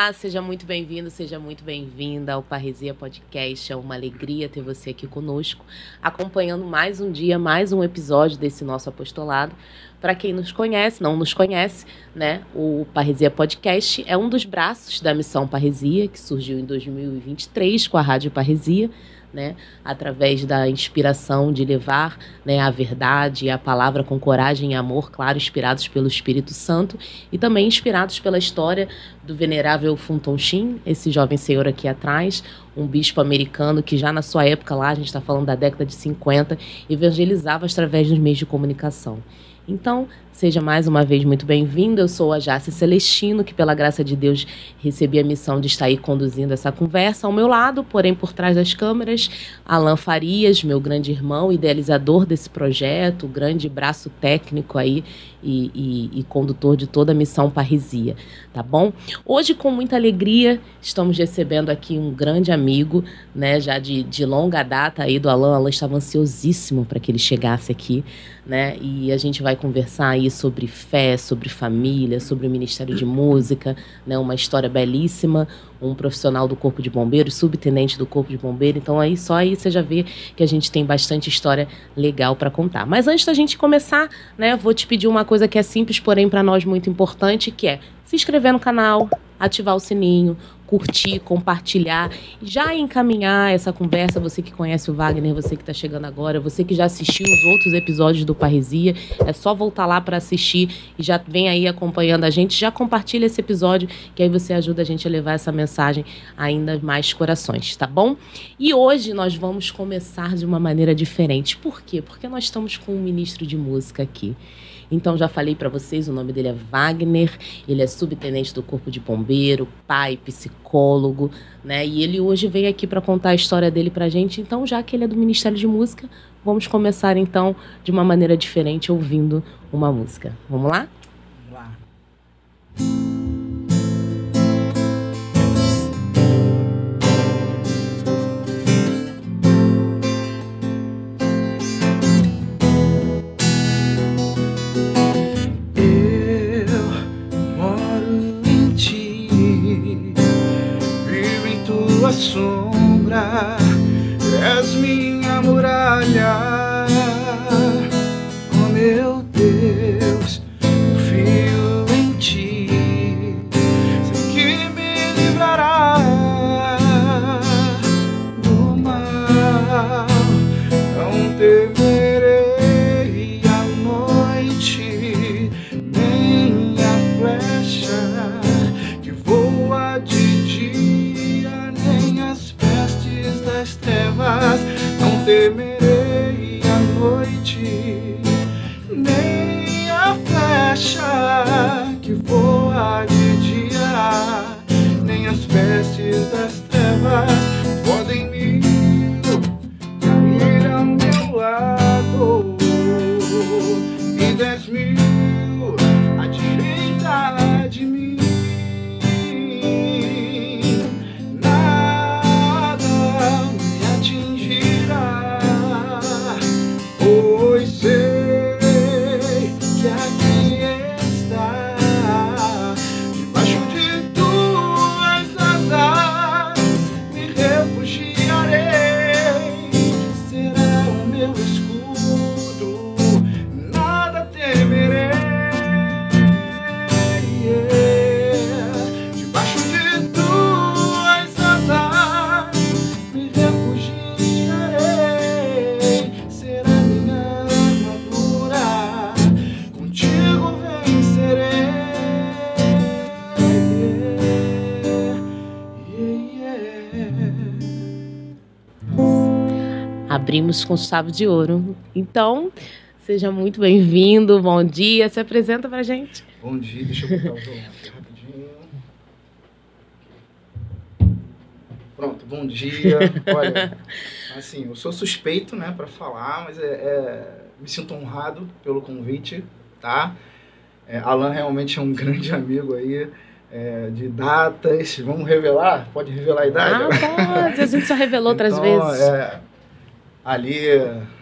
Olá, seja muito bem-vindo, seja muito bem-vinda ao Parresia Podcast. É uma alegria ter você aqui conosco, acompanhando mais um dia, mais um episódio desse nosso apostolado. Para quem nos conhece, não nos conhece, né? O Parresia Podcast é um dos braços da Missão Parresia, que surgiu em 2023 com a Rádio Parresia, né, através da inspiração de levar, né, a verdade e a palavra com coragem e amor, claro, inspirados pelo Espírito Santo e também inspirados pela história do venerável Fulton Sheen, esse jovem senhor aqui atrás, um bispo americano que já na sua época lá, a gente está falando da década de 50, evangelizava através dos meios de comunicação. Então, seja mais uma vez muito bem-vindo. Eu sou a Jace Celestino, que pela graça de Deus recebi a missão de estar aí conduzindo essa conversa. Ao meu lado, porém por trás das câmeras, Alan Farias, meu grande irmão, idealizador desse projeto, grande braço técnico aí e condutor de toda a Missão Parresia, tá bom? Hoje, com muita alegria, estamos recebendo aqui um grande amigo, né, já de longa data aí do Alan. Alan estava ansiosíssimo para que ele chegasse aqui, né? E a gente vai conversar aí sobre fé, sobre família, sobre o Ministério de Música, né? Uma história belíssima, um profissional do Corpo de Bombeiros, subtenente do Corpo de Bombeiros. Então aí só aí você já vê que a gente tem bastante história legal para contar. Mas antes da gente começar, né, vou te pedir uma coisa que é simples, porém para nós muito importante, que é se inscrever no canal, ativar o sininho, curtir, compartilhar, já encaminhar essa conversa. Você que conhece o Wagner, você que está chegando agora, você que já assistiu os outros episódios do Parresia, é só voltar lá para assistir e já vem aí acompanhando a gente, já compartilha esse episódio, que aí você ajuda a gente a levar essa mensagem a ainda mais corações, tá bom? E hoje nós vamos começar de uma maneira diferente. Por quê? Porque nós estamos com um ministro de música aqui. Então, já falei para vocês, o nome dele é Wagner, ele é subtenente do Corpo de Bombeiro, pai, psicólogo, né? E ele hoje veio aqui para contar a história dele pra gente. Então, já que ele é do Ministério de Música, vamos começar, então, de uma maneira diferente, ouvindo uma música. Vamos lá? Vamos lá. Sombra, és minha muralha, oh meu Deus, confio em ti, sei que me livrará do mal, não temerei a noite, nem a flecha que voa de dia, nem as pestes das trevas, não temerei a noite, nem a flecha que voa de dia, nem as pestes das trevas podem me cair ao meu lado, e 10.000 à direita de mim. Pois sei que aqui está, debaixo de tuas asas me refugiarei, será o meu escudo, nada temerei. Debaixo de tuas asas me refugiarei, será contigo vencerei. Abrimos com chave de ouro. Então, seja muito bem-vindo, bom dia. Se apresenta pra gente. Bom dia, deixa eu botar o violão aqui rapidinho. Pronto, bom dia. Olha, assim, eu sou suspeito, né, para falar, mas me sinto honrado pelo convite, tá? Alan realmente é um grande amigo aí, de datas. Vamos revelar? Pode revelar a idade? Pode. A gente já revelou outras vezes. Ali,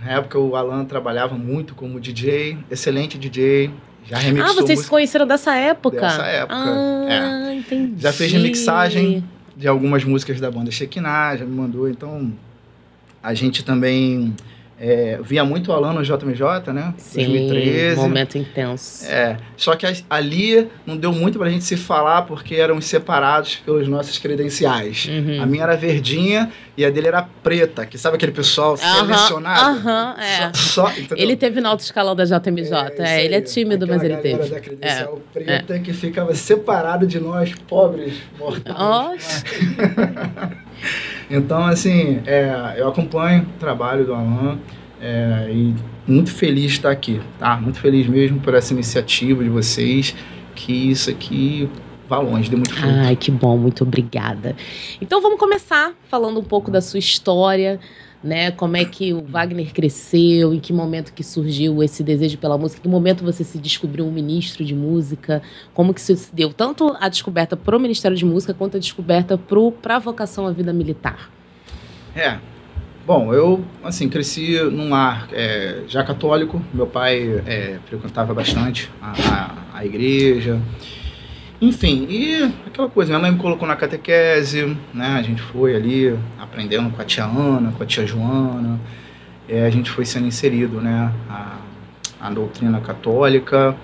na época, o Alan trabalhava muito como DJ, excelente DJ, Já remixou vocês se conheceram dessa época? Dessa época, entendi. Já fez remixagem de algumas músicas da banda Shekinah, já me mandou. Então, a gente também via muito o Alan no JMJ, né? Sim, 2013. momento intenso. Só que ali não deu muito pra gente se falar porque éramos separados pelos nossos credenciais. A minha era verdinha e a dele era preta, que sabe aquele pessoal selecionado? Ele teve no alto escalão da JMJ. Ele é tímido, mas ele teve. Da credencial preta que ficava separado de nós, pobres mortais. Então, assim, eu acompanho o trabalho do Alan e muito feliz de estar aqui, tá? Muito feliz mesmo por essa iniciativa de vocês, que isso aqui vá longe, dê muito fruto. Ai, que bom, muito obrigada. Então, vamos começar falando um pouco da sua história, né? Como é que o Wagner cresceu, em que momento que surgiu esse desejo pela música, em que momento você se descobriu um ministro de música, como que isso se deu, tanto a descoberta pro Ministério de Música, quanto a descoberta pra vocação à vida militar. Bom, eu, assim, cresci num lar já católico, meu pai frequentava bastante a igreja, enfim, e aquela coisa, minha mãe me colocou na catequese, né, a gente foi ali aprendendo com a tia Ana, com a tia Joana, a gente foi sendo inserido, né, a doutrina católica,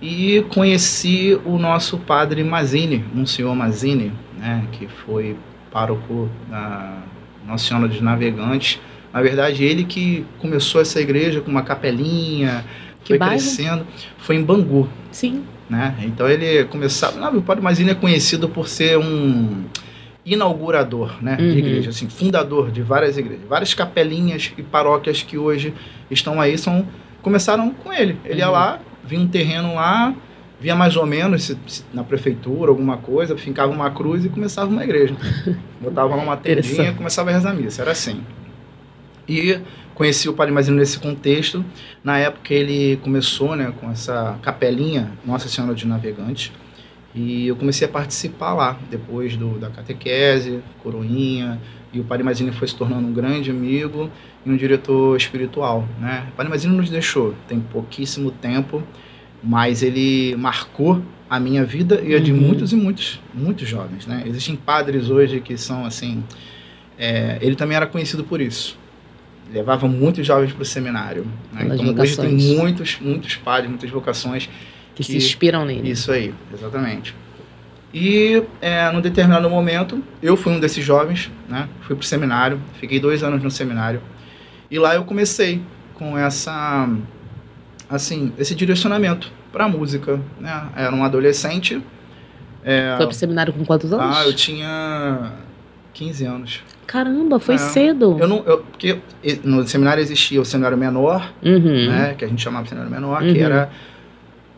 e conheci o nosso padre Mazzini, Monsenhor Mazzini, né, que foi pároco da Nossa Senhora dos Navegantes. Na verdade, ele que começou essa igreja com uma capelinha, foi crescendo, foi em Bangu. Sim. Né? Então ele começava... o padre Mazzini é conhecido por ser um inaugurador, né, de igreja, assim, fundador de várias igrejas. Várias capelinhas e paróquias que hoje estão aí começaram com ele. Ele ia lá, via um terreno lá, via mais ou menos se na prefeitura, alguma coisa, fincava uma cruz e começava uma igreja. Botava lá uma tendinha e começava a rezar a missa, era assim. E conheci o padre Mazzini nesse contexto. Na época ele começou, né, com essa capelinha Nossa Senhora dos Navegantes, e eu comecei a participar lá, depois da catequese, coroinha, e o padre Mazzini foi se tornando um grande amigo e um diretor espiritual, né? O padre Mazzini nos deixou, tem pouquíssimo tempo, mas ele marcou a minha vida e a de muitos e muitos, muitos jovens, né? Existem padres hoje que são assim... ele também era conhecido por isso. Levava muitos jovens para o seminário, né? Então hoje tem muitos padres, muitas vocações que se inspiram nele. Isso aí, exatamente. E num determinado momento, eu fui um desses jovens, né? Fui para o seminário, fiquei 2 anos no seminário, e lá eu comecei com esse direcionamento para a música, né? Era um adolescente. Foi para o seminário com quantos anos? Eu tinha 15 anos. Caramba, foi cedo. Porque no seminário existia o seminário menor, né? Que a gente chamava de seminário menor, que era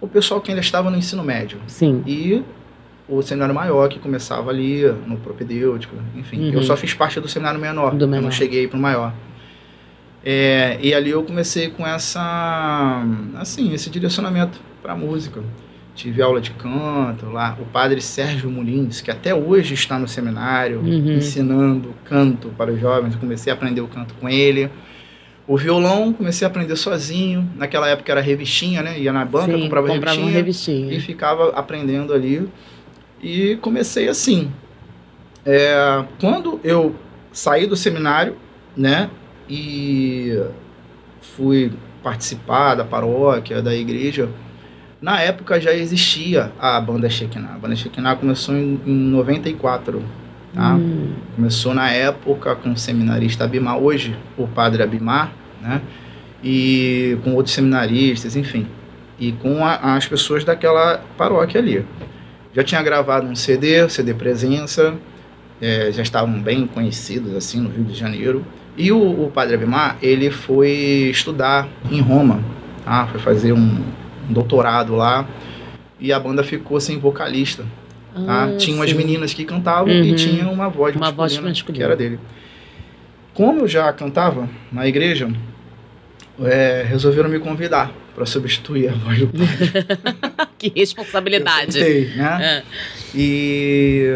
o pessoal que ainda estava no ensino médio. Sim. E o seminário maior, que começava ali no propedêutico, enfim. Eu só fiz parte do seminário menor, eu não cheguei para o maior. E ali eu comecei com esse direcionamento para a música. Tive aula de canto lá, o padre Sérgio Mulins, que até hoje está no seminário, ensinando canto para os jovens. Eu comecei a aprender o canto com ele. O violão, comecei a aprender sozinho. Naquela época era revistinha, né? Ia na banca, comprava revistinha e ficava aprendendo ali. E comecei assim. Quando eu saí do seminário, né? E fui participar da paróquia, da igreja, na época já existia a banda Shekinah. A banda Shekinah começou em 94, tá? Começou na época com o seminarista Abimar, hoje o padre Abimar, né? E com outros seminaristas, enfim. E com as pessoas daquela paróquia ali. Já tinha gravado um CD Presença, já estavam bem conhecidos assim no Rio de Janeiro. E o padre Abimar, ele foi estudar em Roma, tá? Foi fazer um doutorado lá, e a banda ficou sem vocalista, tá? Tinha umas meninas que cantavam e tinha uma voz masculina que era dele. Como eu já cantava na igreja, resolveram me convidar para substituir a voz do padre. Que responsabilidade. Eu tentei, né? E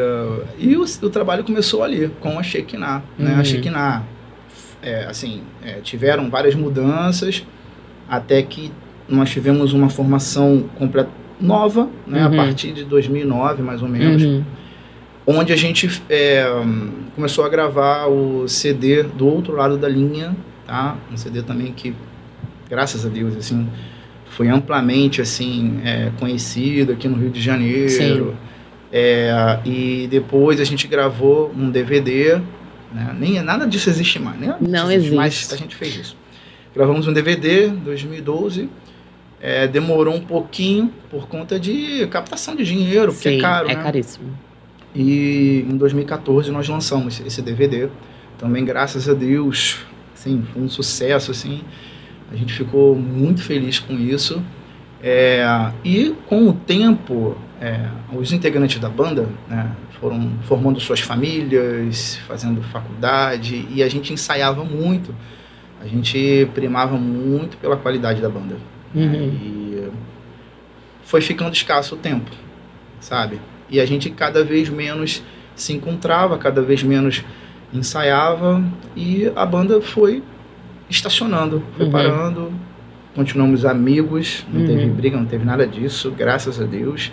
o trabalho começou ali, com a Shekinah, né? A Shekinah, tiveram várias mudanças, até que nós tivemos uma formação nova, né, a partir de 2009, mais ou menos, onde a gente começou a gravar o CD do Outro Lado da Linha, tá? Um CD também que, graças a Deus, assim, foi amplamente assim, conhecido aqui no Rio de Janeiro. E depois a gente gravou um DVD, né? Nada disso existe mais, né? Não existe. Mas a gente fez isso. Gravamos um DVD em 2012. Demorou um pouquinho por conta de captação de dinheiro, porque é caro, né? Caríssimo. E em 2014 nós lançamos esse DVD. Também, graças a Deus, assim, foi um sucesso, assim. A gente ficou muito feliz com isso. E com o tempo, os integrantes da banda, né, foram formando suas famílias, fazendo faculdade, e a gente ensaiava muito. A gente primava muito pela qualidade da banda. E foi ficando escasso o tempo, sabe? E a gente cada vez menos se encontrava, cada vez menos ensaiava, e a banda foi estacionando, foi parando. Continuamos amigos, não teve briga, não teve nada disso, graças a Deus.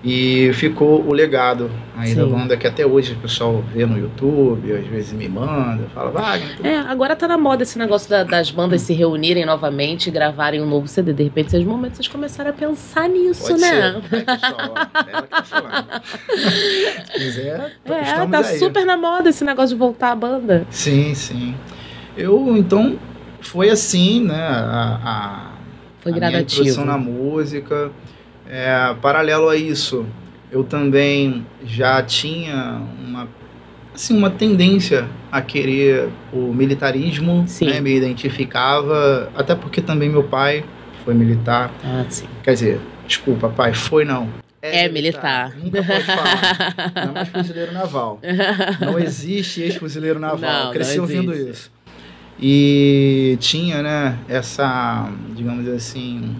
E ficou o legado aí da banda, que até hoje o pessoal vê no YouTube, às vezes me manda, fala, Wagner... Agora tá na moda esse negócio das bandas se reunirem novamente, gravarem um novo CD. De repente, esses momentos, vocês começaram a pensar nisso, Pode né? Ser. Pessoal, ela que tá falando. Se quiser, estamos tá aí. super na moda esse negócio de voltar à banda. Sim, sim. Então, foi assim, né, foi a gradativo. minha introdução na música. Paralelo a isso, eu também já tinha uma tendência a querer o militarismo, né, me identificava, até porque também meu pai foi militar. Quer dizer, desculpa, pai, foi não. É militar. Nunca pode falar. Não é mais fuzileiro naval. Não existe ex-fuzileiro naval. Cresci ouvindo isso. E tinha, né, essa, digamos assim,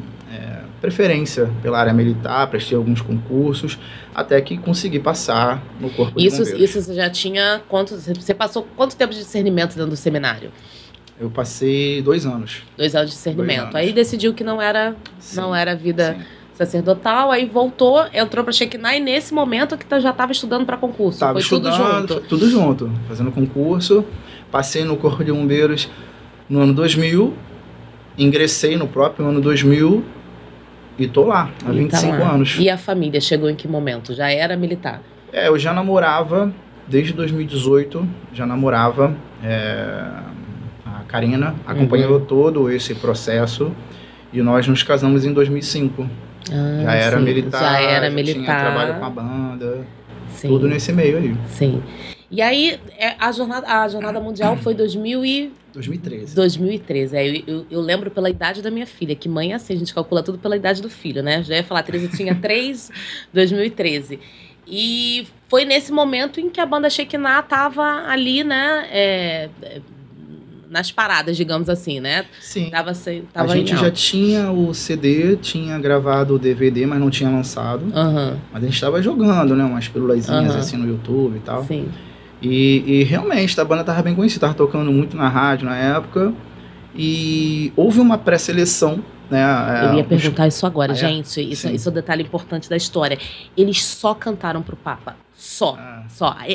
preferência pela área militar, prestei alguns concursos, até que consegui passar no Corpo de Bombeiros. Isso você já tinha você passou quanto tempo de discernimento dentro do seminário? Eu passei 2 anos. 2 anos de discernimento. Aí decidiu que não era vida sacerdotal, aí voltou, entrou para Shekinah, e nesse momento que já estava estudando para concurso. Foi tudo junto? Tudo junto, fazendo concurso. Passei no Corpo de Bombeiros no ano 2000, ingressei no próprio ano 2000 e tô lá, há 25 anos. E a família chegou em que momento? Já era militar? Eu já namorava, desde 2018, já namorava. A Karina acompanhou todo esse processo e nós nos casamos em 2005. Já era militar, tinha trabalho com a banda, tudo nesse meio aí. Sim. E aí, a jornada mundial foi 2013. 2013. Eu lembro pela idade da minha filha, que mãe é assim, a gente calcula tudo pela idade do filho, né? Já ia falar, a Teresa tinha 3, 2013. E foi nesse momento em que a banda Shekinah tava ali, né? Nas paradas, digamos assim, né? Sim. A gente já tinha o CD, tinha gravado o DVD, mas não tinha lançado. Mas a gente tava jogando, né? Umas pílulazinhas assim no YouTube e tal. Sim. E realmente, a banda tava bem conhecida, tava tocando muito na rádio na época. E houve uma pré-seleção, né? Eu ia perguntar isso agora. Gente, isso é um detalhe importante da história. Eles só cantaram pro Papa. Só.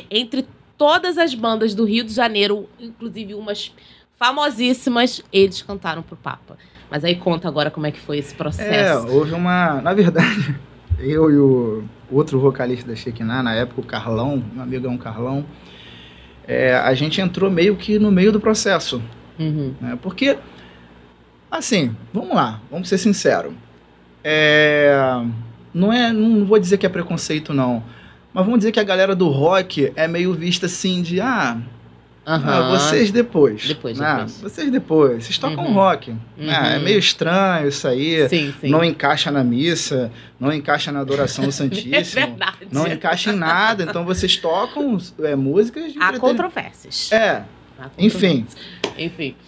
Entre todas as bandas do Rio de Janeiro, inclusive umas famosíssimas, eles cantaram pro Papa. Mas aí conta agora como é que foi esse processo. Houve na verdade, eu e o outro vocalista da Shekinah, na época, o Carlão, meu amigão Carlão, a gente entrou meio que no meio do processo. Né? Porque, assim, vamos ser sinceros. Não vou dizer que é preconceito, não. Mas vamos dizer que a galera do rock é meio vista assim de... vocês depois. Vocês depois. Vocês tocam rock. É meio estranho isso aí. Sim. Não encaixa na missa, não encaixa na adoração do Santíssimo. É verdade. Não encaixa em nada. Então vocês tocam músicas de Há controvérsias. Enfim.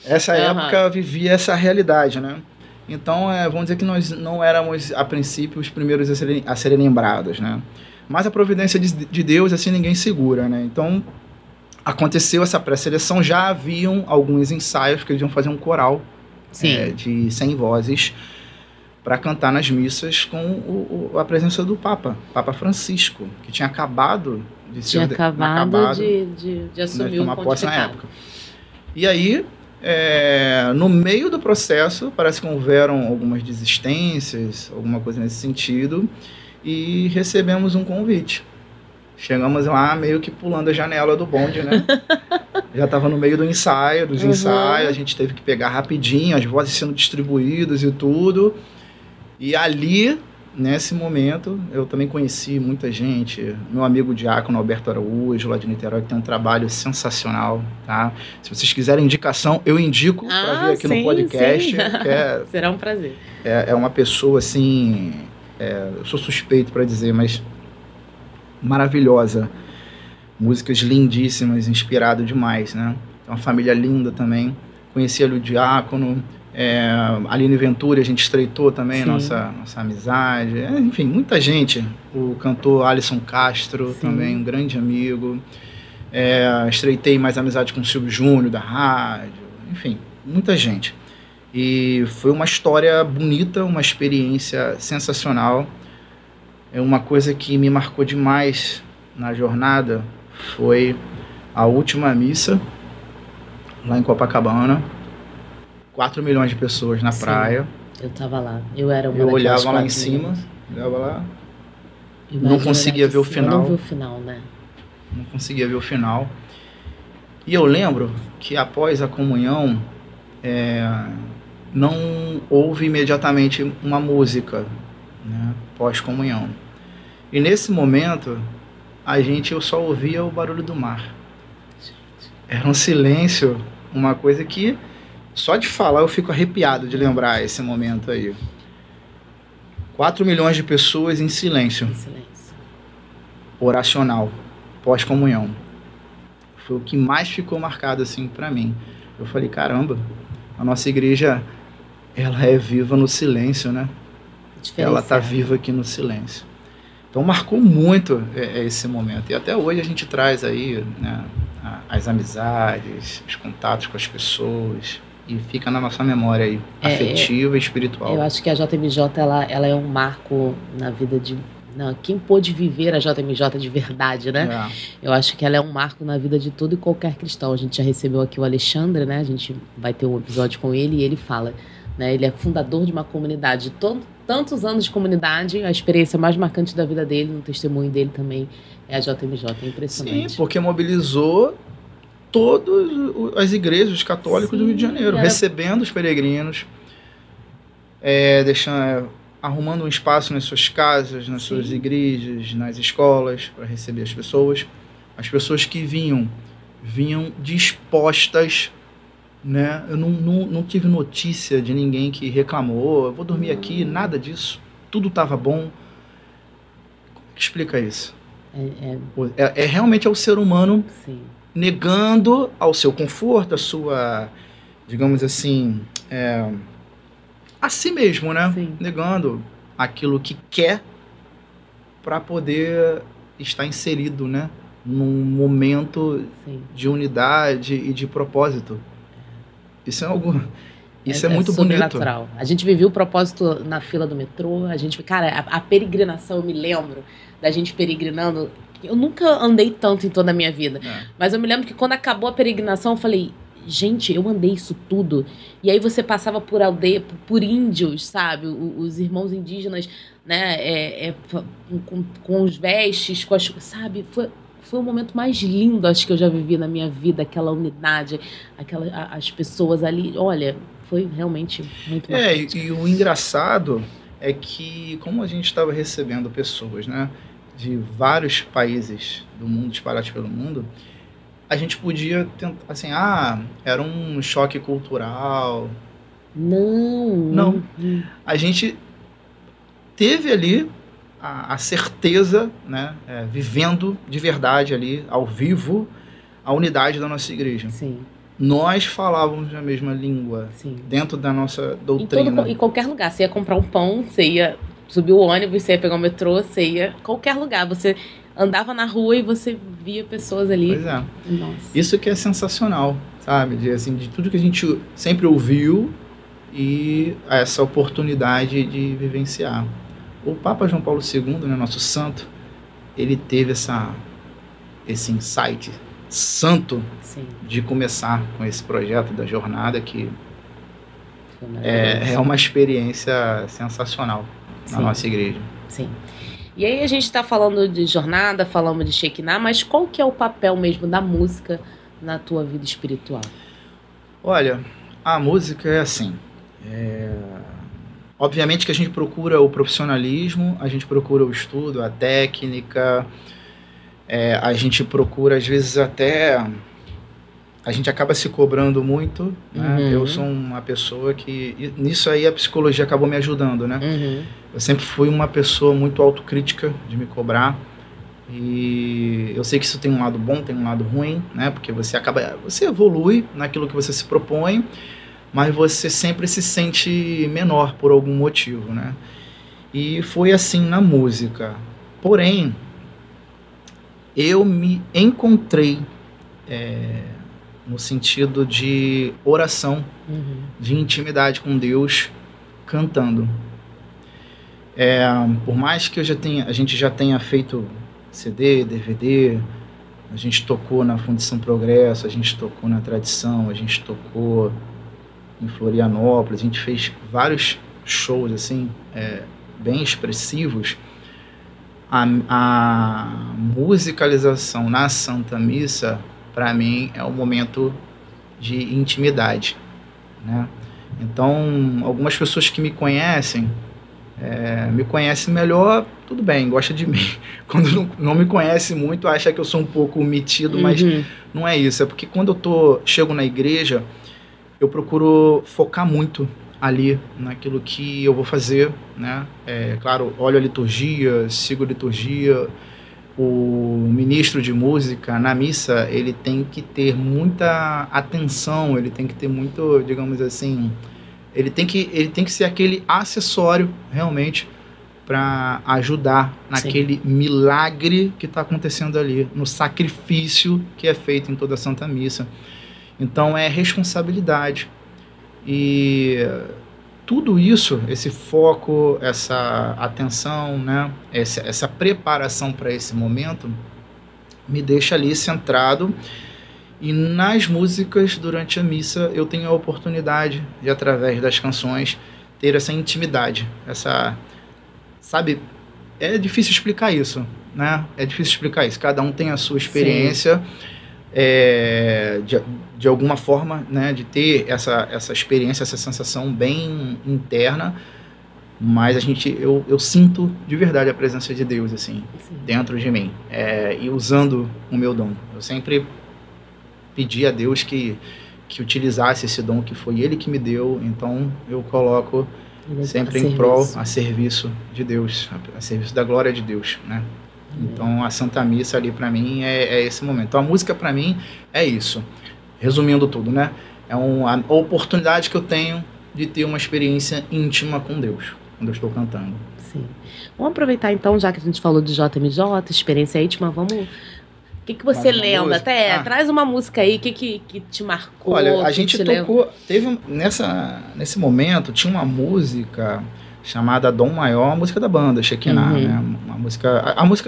Essa época vivia essa realidade, né? Então, vamos dizer que nós não éramos, a princípio, os primeiros a serem lembrados, né? Mas a providência de Deus, assim, ninguém segura, né? Então, aconteceu essa pré-seleção, já haviam alguns ensaios que eles iam fazer um coral de 100 vozes. para cantar nas missas com a presença do Papa Francisco, que tinha acabado de ser acabado de assumir uma o posse na pontificado. época. E aí, no meio do processo, parece que houveram algumas desistências, alguma coisa nesse sentido, e recebemos um convite. Chegamos lá meio que pulando a janela do bonde, né? Já estava no meio do ensaio, dos ensaios, a gente teve que pegar rapidinho, as vozes sendo distribuídas e tudo. E ali, nesse momento, eu também conheci muita gente. Meu amigo diácono Alberto Araújo, lá de Niterói, que tem um trabalho sensacional, tá? Se vocês quiserem indicação, eu indico para vir aqui no podcast. Que será um prazer. É uma pessoa, assim, eu sou suspeito para dizer, mas maravilhosa. Músicas lindíssimas, inspirado demais, né? Uma família linda também. Conheci ali o diácono, Aline Ventura, a gente estreitou também nossa amizade. Enfim, muita gente. O cantor Alisson Castro, também um grande amigo. Estreitei mais amizade com o Silvio Júnior, da rádio. Enfim, muita gente. E foi uma história bonita, uma experiência sensacional. Uma coisa que me marcou demais na jornada foi a última missa, lá em Copacabana. 4 milhões de pessoas na praia. Eu tava lá. Eu era uma Eu olhava lá em milhões. cima, olhava lá. Não conseguia ver o final. Eu não vi o final, né? Não conseguia ver o final. E eu lembro que após a comunhão, não houve imediatamente uma música, né, pós-comunhão. E nesse momento, eu só ouvia o barulho do mar. Era um silêncio, uma coisa que, só de falar, eu fico arrepiado de lembrar esse momento aí. 4 milhões de pessoas em silêncio. Oracional, pós-comunhão. Foi o que mais ficou marcado assim para mim. Eu falei, caramba, a nossa igreja, ela é viva no silêncio, né? Ela está viva aqui no silêncio. Então marcou muito esse momento. E até hoje a gente traz aí, né, as amizades, os contatos com as pessoas, e fica na nossa memória aí, afetiva e espiritual. Eu acho que a JMJ ela é um marco na vida de... quem pôde viver a JMJ de verdade, né? Eu acho que ela é um marco na vida de todo e qualquer cristão. A gente já recebeu aqui o Alexandre, né? A gente vai ter um episódio com ele e ele fala, né? Ele é fundador de uma comunidade. Tantos anos de comunidade, a experiência mais marcante da vida dele, no testemunho dele também, é a JMJ. É impressionante. Sim, porque mobilizou todas as igrejas católicas do Rio de Janeiro, recebendo os peregrinos, arrumando um espaço nas suas casas, nas suas igrejas, nas escolas, para receber as pessoas. As pessoas que vinham dispostas, né? Eu não tive notícia de ninguém que reclamou, eu vou dormir aqui, nada disso, tudo estava bom. Como que explica isso? Realmente é o ser humano negando ao seu conforto, a sua, digamos assim, a si mesmo, né? Negando aquilo que quer para poder estar inserido, né, num momento de unidade e de propósito. Isso é algo... Isso é muito bonito. A gente viveu o propósito na fila do metrô. Cara, a peregrinação, eu me lembro da gente peregrinando. Eu nunca andei tanto em toda a minha vida. Mas eu me lembro que quando acabou a peregrinação, eu falei, gente, eu andei isso tudo. E aí você passava por aldeia, por índios, sabe? Os irmãos indígenas, né? Com os vestes, sabe? Foi o momento mais lindo, acho que eu já vivi na minha vida, aquela unidade, as pessoas ali, olha, foi realmente muito marcante. E o engraçado é que, como a gente estava recebendo pessoas, né, de vários países do mundo, espalhados pelo mundo, a gente podia tentar, assim, era um choque cultural. Não. A gente teve ali a certeza, né, vivendo de verdade ali, ao vivo, a unidade da nossa igreja. Sim. Nós falávamos a mesma língua, dentro da nossa doutrina. Em qualquer lugar. Você ia comprar um pão, você ia subir o ônibus, você ia pegar o metrô, você ia... Qualquer lugar. Você andava na rua e você via pessoas ali. Pois é. Nossa. Isso que é sensacional, sabe? De tudo que a gente sempre ouviu e essa oportunidade de vivenciar. O Papa João Paulo II, né, nosso santo, ele teve esse insight santo Sim. de começar com esse projeto da jornada, que é uma experiência sensacional na nossa igreja. Sim. E aí a gente está falando de jornada, falamos de Shekinah, mas qual que é o papel mesmo da música na tua vida espiritual? Olha, a música é assim, obviamente que a gente procura o profissionalismo, a gente procura o estudo, a técnica, a gente procura às vezes até... A gente acaba se cobrando muito, né? Uhum. Eu sou uma pessoa que... Nisso aí a psicologia acabou me ajudando, né? Uhum. Eu sempre fui uma pessoa muito autocrítica de me cobrar. E eu sei que isso tem um lado bom, tem um lado ruim, né? Porque você evolui naquilo que você se propõe, mas você sempre se sente menor por algum motivo, né? E foi assim na música. Porém, eu me encontrei... no sentido de oração, de intimidade com Deus, cantando. Por mais que a gente já tenha feito CD, DVD, a gente tocou na Fundição Progresso, a gente tocou na Tradição, a gente tocou em Florianópolis, a gente fez vários shows assim, bem expressivos. A musicalização na Santa Missa, para mim, é um momento de intimidade, né? Então, algumas pessoas que me conhecem melhor, tudo bem, gosta de mim. Quando não me conhece muito, acha que eu sou um pouco metido, mas não é isso. É porque quando chego na igreja, eu procuro focar muito ali naquilo que eu vou fazer, né? Claro, olho a liturgia, sigo a liturgia. O ministro de música na missa, ele tem que ter muita atenção, ele tem que ter muito, digamos assim, ele tem que ser aquele acessório realmente para ajudar naquele milagre que está acontecendo ali, no sacrifício que é feito em toda a Santa Missa. Então é responsabilidade. E tudo isso, esse foco, essa atenção, né, essa preparação para esse momento, me deixa ali centrado. E nas músicas, durante a missa, eu tenho a oportunidade de, através das canções, ter essa intimidade. Sabe, é difícil explicar isso, né? É difícil explicar isso. Cada um tem a sua experiência. De alguma forma, né, de ter essa experiência, essa sensação bem interna, mas eu sinto de verdade a presença de Deus assim, dentro de mim, e usando o meu dom. Eu sempre pedi a Deus que utilizasse esse dom, que foi Ele que me deu, então eu coloco sempre em prol, a serviço de Deus, a serviço da glória de Deus, né? Então a Santa Missa ali para mim é esse momento. Então a música para mim é isso. Resumindo tudo, né? É uma oportunidade que eu tenho de ter uma experiência íntima com Deus quando eu estou cantando. Sim. Vamos aproveitar então, já que a gente falou de JMJ, experiência íntima, vamos... O que você lembra? Traz uma música aí, que te marcou? Olha, a gente tocou... Nesse momento, tinha uma música chamada Dom Maior, uma música da banda Shekinah, né?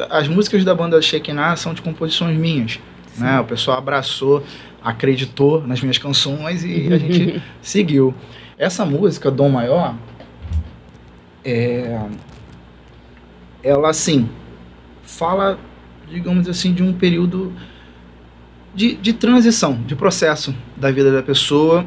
As músicas da banda Shekinah são de composições minhas, né? O pessoal abraçou, acreditou nas minhas canções e a gente seguiu. Essa música, Dom Maior, ela, assim, fala, digamos assim, de um período de transição, de processo da vida da pessoa,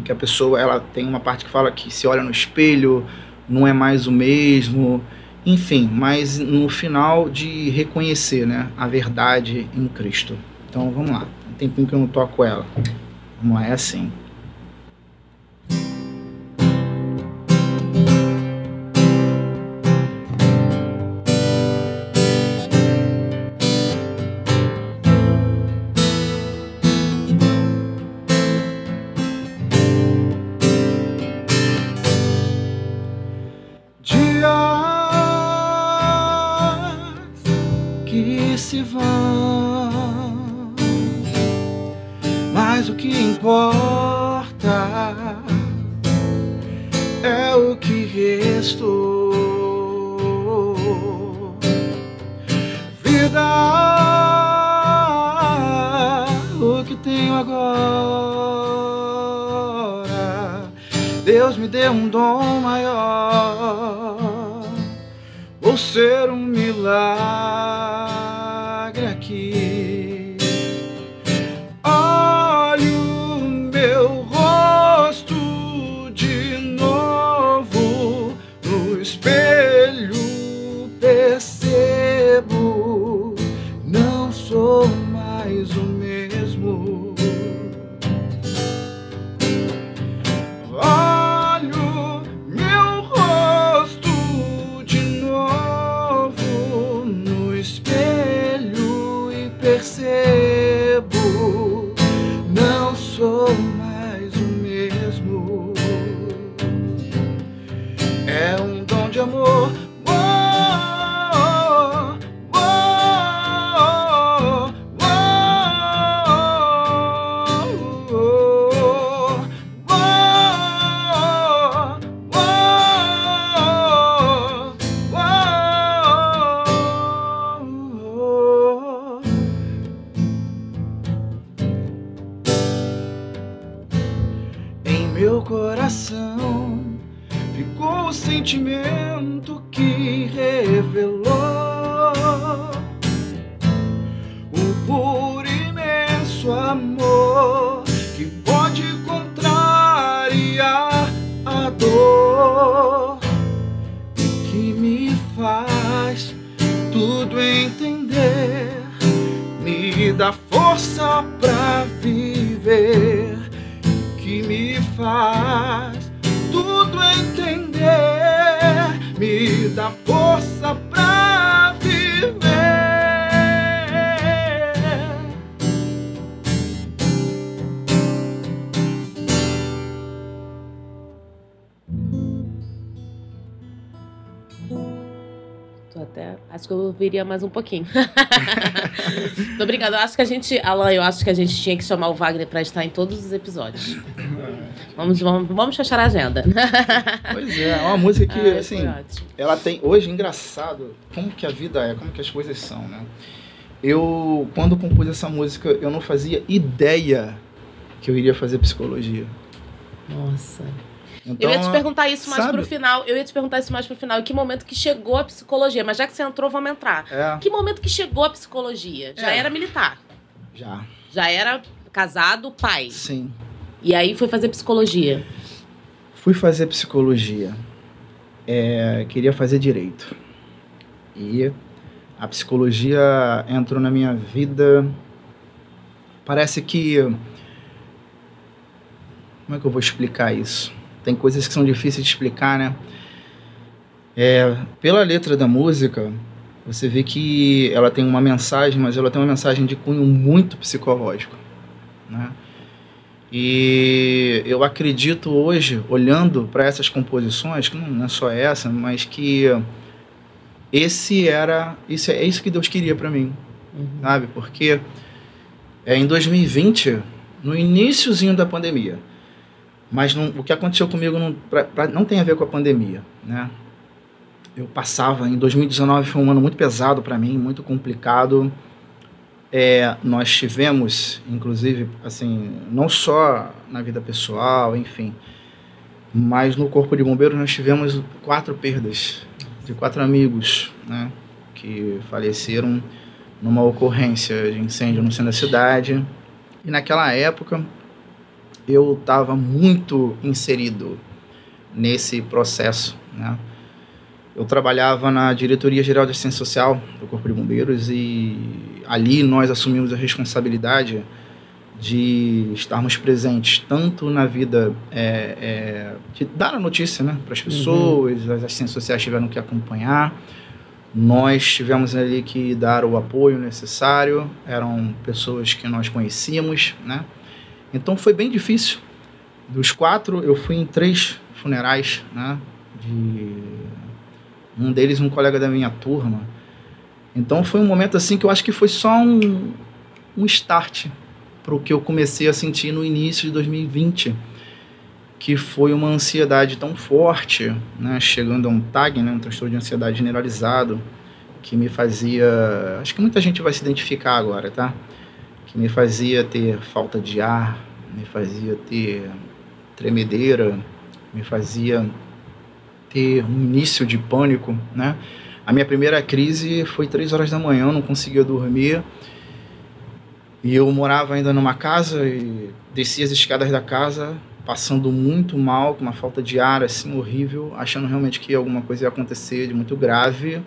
que a pessoa, ela tem uma parte que fala que se olha no espelho, não é mais o mesmo, enfim, mas no final de reconhecer, né, a verdade em Cristo. Então vamos lá, um tempinho que eu não toco ela. Vamos lá, é assim. Se vão, mas o que importa que restou. Vida, o que tenho agora? Deus me deu um dom maior. Vou ser um milagre aqui. Olho meu rosto de novo no espelho, percebo, não sou mais o mesmo. Olho meu rosto de novo no espelho e percebo, não sou mais o mesmo. É um dom de amor. Meu coração ficou o sentimento que revelou o puro e imenso amor que pode contrariar a dor e que me faz tudo entender, me dá força pra viver, que me faz tudo entender, me dá força pra viver. Acho que eu ouviria mais um pouquinho. Muito obrigada. Alan, eu acho que a gente tinha que chamar o Wagner para estar em todos os episódios. Vamos fechar a agenda. Pois é uma música que, assim, ela tem... Hoje, engraçado, como que a vida é, como que as coisas são, né? Eu, quando compus essa música, eu não fazia ideia que eu iria fazer psicologia. Nossa... Então, eu ia te perguntar isso mais pro final. Em que momento que chegou a psicologia? Mas já que você entrou, vamos entrar. Que momento que chegou a psicologia? Já era militar? Já. Já era casado, pai? Sim. E aí foi fazer psicologia? Fui fazer psicologia. Queria fazer direito. E a psicologia entrou na minha vida. Parece que... Como é que eu vou explicar isso? Tem coisas que são difíceis de explicar, né? Pela letra da música, você vê que ela tem uma mensagem, mas ela tem uma mensagem de cunho muito psicológico, né? E eu acredito hoje, olhando para essas composições, que não é só essa, mas que isso é isso que Deus queria para mim, sabe? Porque em 2020, no iniciozinho da pandemia, mas o que aconteceu comigo não tem a ver com a pandemia, né? Eu passava, em 2019 foi um ano muito pesado para mim, muito complicado. Nós tivemos, inclusive, assim, não só na vida pessoal, enfim, mas no Corpo de Bombeiros nós tivemos 4 perdas de 4 amigos, né, que faleceram numa ocorrência de incêndio no centro da cidade. E naquela época eu estava muito inserido nesse processo, né? Eu trabalhava na Diretoria Geral de Assistência Social do Corpo de Bombeiros e ali nós assumimos a responsabilidade de estarmos presentes tanto na vida, de dar a notícia, né, para as pessoas, as assistências sociais tiveram que acompanhar, nós tivemos ali que dar o apoio necessário, eram pessoas que nós conhecíamos, né? Então foi bem difícil. Dos 4, eu fui em 3 funerais, né? Um deles, um colega da minha turma. Então foi um momento assim que eu acho que foi só um start para o que eu comecei a sentir no início de 2020. que foi uma ansiedade tão forte, né, chegando a um TAG, né, um transtorno de ansiedade generalizado, que me fazia, acho que muita gente vai se identificar agora, tá? Que me fazia ter falta de ar, me fazia ter tremedeira, me fazia ter um início de pânico, né? A minha primeira crise foi 3 horas da manhã, eu não conseguia dormir, e eu morava ainda numa casa e descia as escadas da casa passando muito mal, com uma falta de ar assim horrível, achando realmente que alguma coisa ia acontecer de muito grave.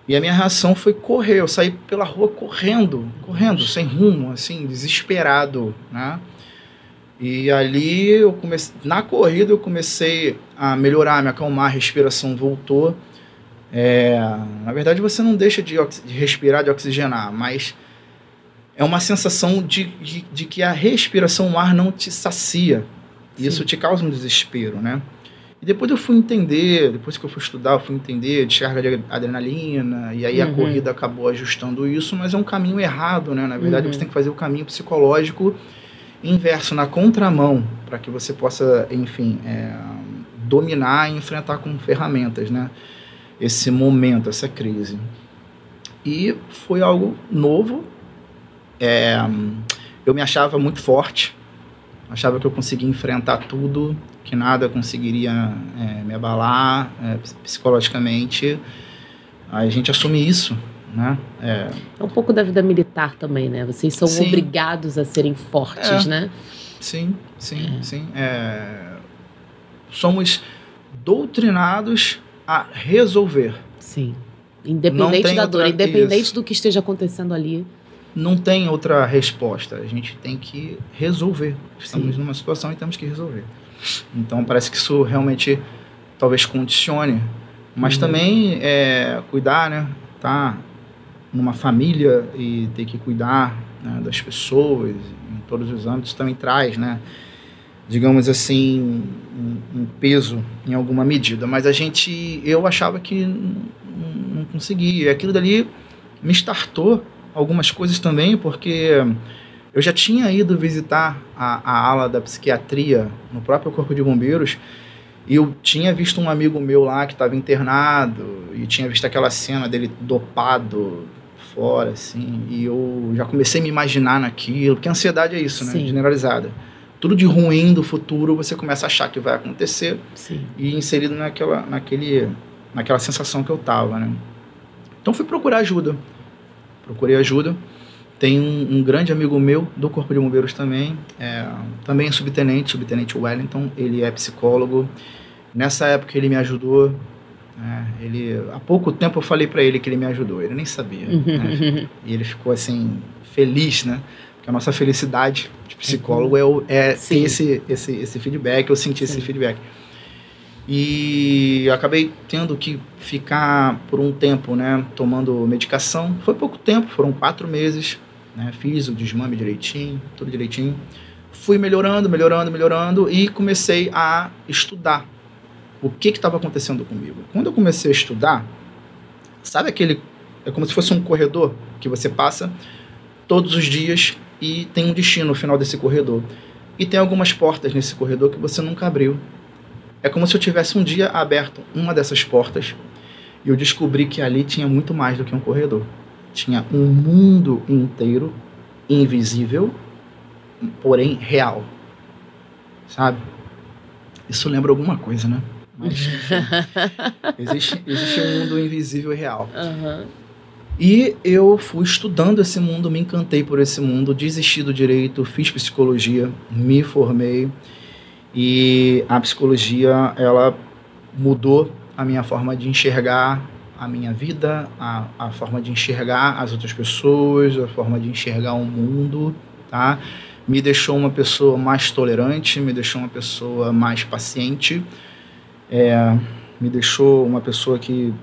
E a minha reação foi correr, eu saí pela rua correndo, sem rumo, assim, desesperado, né? E ali, na corrida, eu comecei a melhorar, me acalmar, a respiração voltou. Na verdade, você não deixa de respirar, de oxigenar, mas é uma sensação de que a respiração, o ar não te sacia. E isso te causa um desespero, né? E depois eu fui entender, depois que eu fui estudar, eu fui entender descarga de adrenalina, e aí a corrida acabou ajustando isso, mas é um caminho errado, né? Na verdade, você tem que fazer o caminho psicológico inverso, na contramão, para que você possa, enfim, dominar e enfrentar com ferramentas, né? Esse momento, essa crise. E foi algo novo. Eu me achava muito forte, achava que eu conseguia enfrentar tudo, que nada conseguiria me abalar psicologicamente. A gente assume isso, né? É um pouco da vida militar também, né? Vocês são obrigados a serem fortes, né? Sim. Somos doutrinados a resolver. Sim. Independente da dor, independente do que esteja acontecendo ali. Não tem outra resposta. A gente tem que resolver. Estamos numa situação e temos que resolver. Então, parece que isso realmente talvez condicione. Mas também cuidar, né? Tá numa família e ter que cuidar, né, das pessoas em todos os âmbitos também traz, né? Digamos assim, um peso em alguma medida. Mas eu achava que não conseguia. E aquilo dali me startou algumas coisas também, porque eu já tinha ido visitar a ala da psiquiatria no próprio Corpo de Bombeiros, e eu tinha visto um amigo meu lá que estava internado, e tinha visto aquela cena dele dopado fora, assim, e eu já comecei a me imaginar naquilo, porque a ansiedade é isso, né? Generalizada. Tudo de ruim do futuro você começa a achar que vai acontecer, e inserido naquela sensação que eu estava, né? Então fui procurar ajuda. Procurei ajuda. Tem um grande amigo meu do Corpo de Bombeiros também, também é subtenente Wellington, ele é psicólogo. Nessa época ele me ajudou. Há pouco tempo eu falei para ele que ele me ajudou, ele nem sabia. Né? E ele ficou assim, feliz, né? Porque a nossa felicidade de psicólogo é ter esse feedback, eu senti esse feedback. E acabei tendo que ficar por um tempo, né, tomando medicação. Foi pouco tempo, foram 4 meses, né, fiz o desmame direitinho, tudo direitinho. Fui melhorando e comecei a estudar o que estava acontecendo comigo. Quando eu comecei a estudar, sabe é como se fosse um corredor que você passa todos os dias e tem um destino no final desse corredor. E tem algumas portas nesse corredor que você nunca abriu. É como se eu tivesse um dia aberto uma dessas portas e eu descobri que ali tinha muito mais do que um corredor. Tinha um mundo inteiro, invisível, porém real. Sabe? Isso lembra alguma coisa, né? Mas, enfim, existe um mundo invisível e real. E eu fui estudando esse mundo, me encantei por esse mundo, desisti do direito, fiz psicologia, me formei. E a psicologia, ela mudou a minha forma de enxergar a minha vida, a forma de enxergar as outras pessoas, a forma de enxergar o mundo, tá? Me deixou uma pessoa mais tolerante, me deixou uma pessoa mais paciente, me deixou uma pessoa que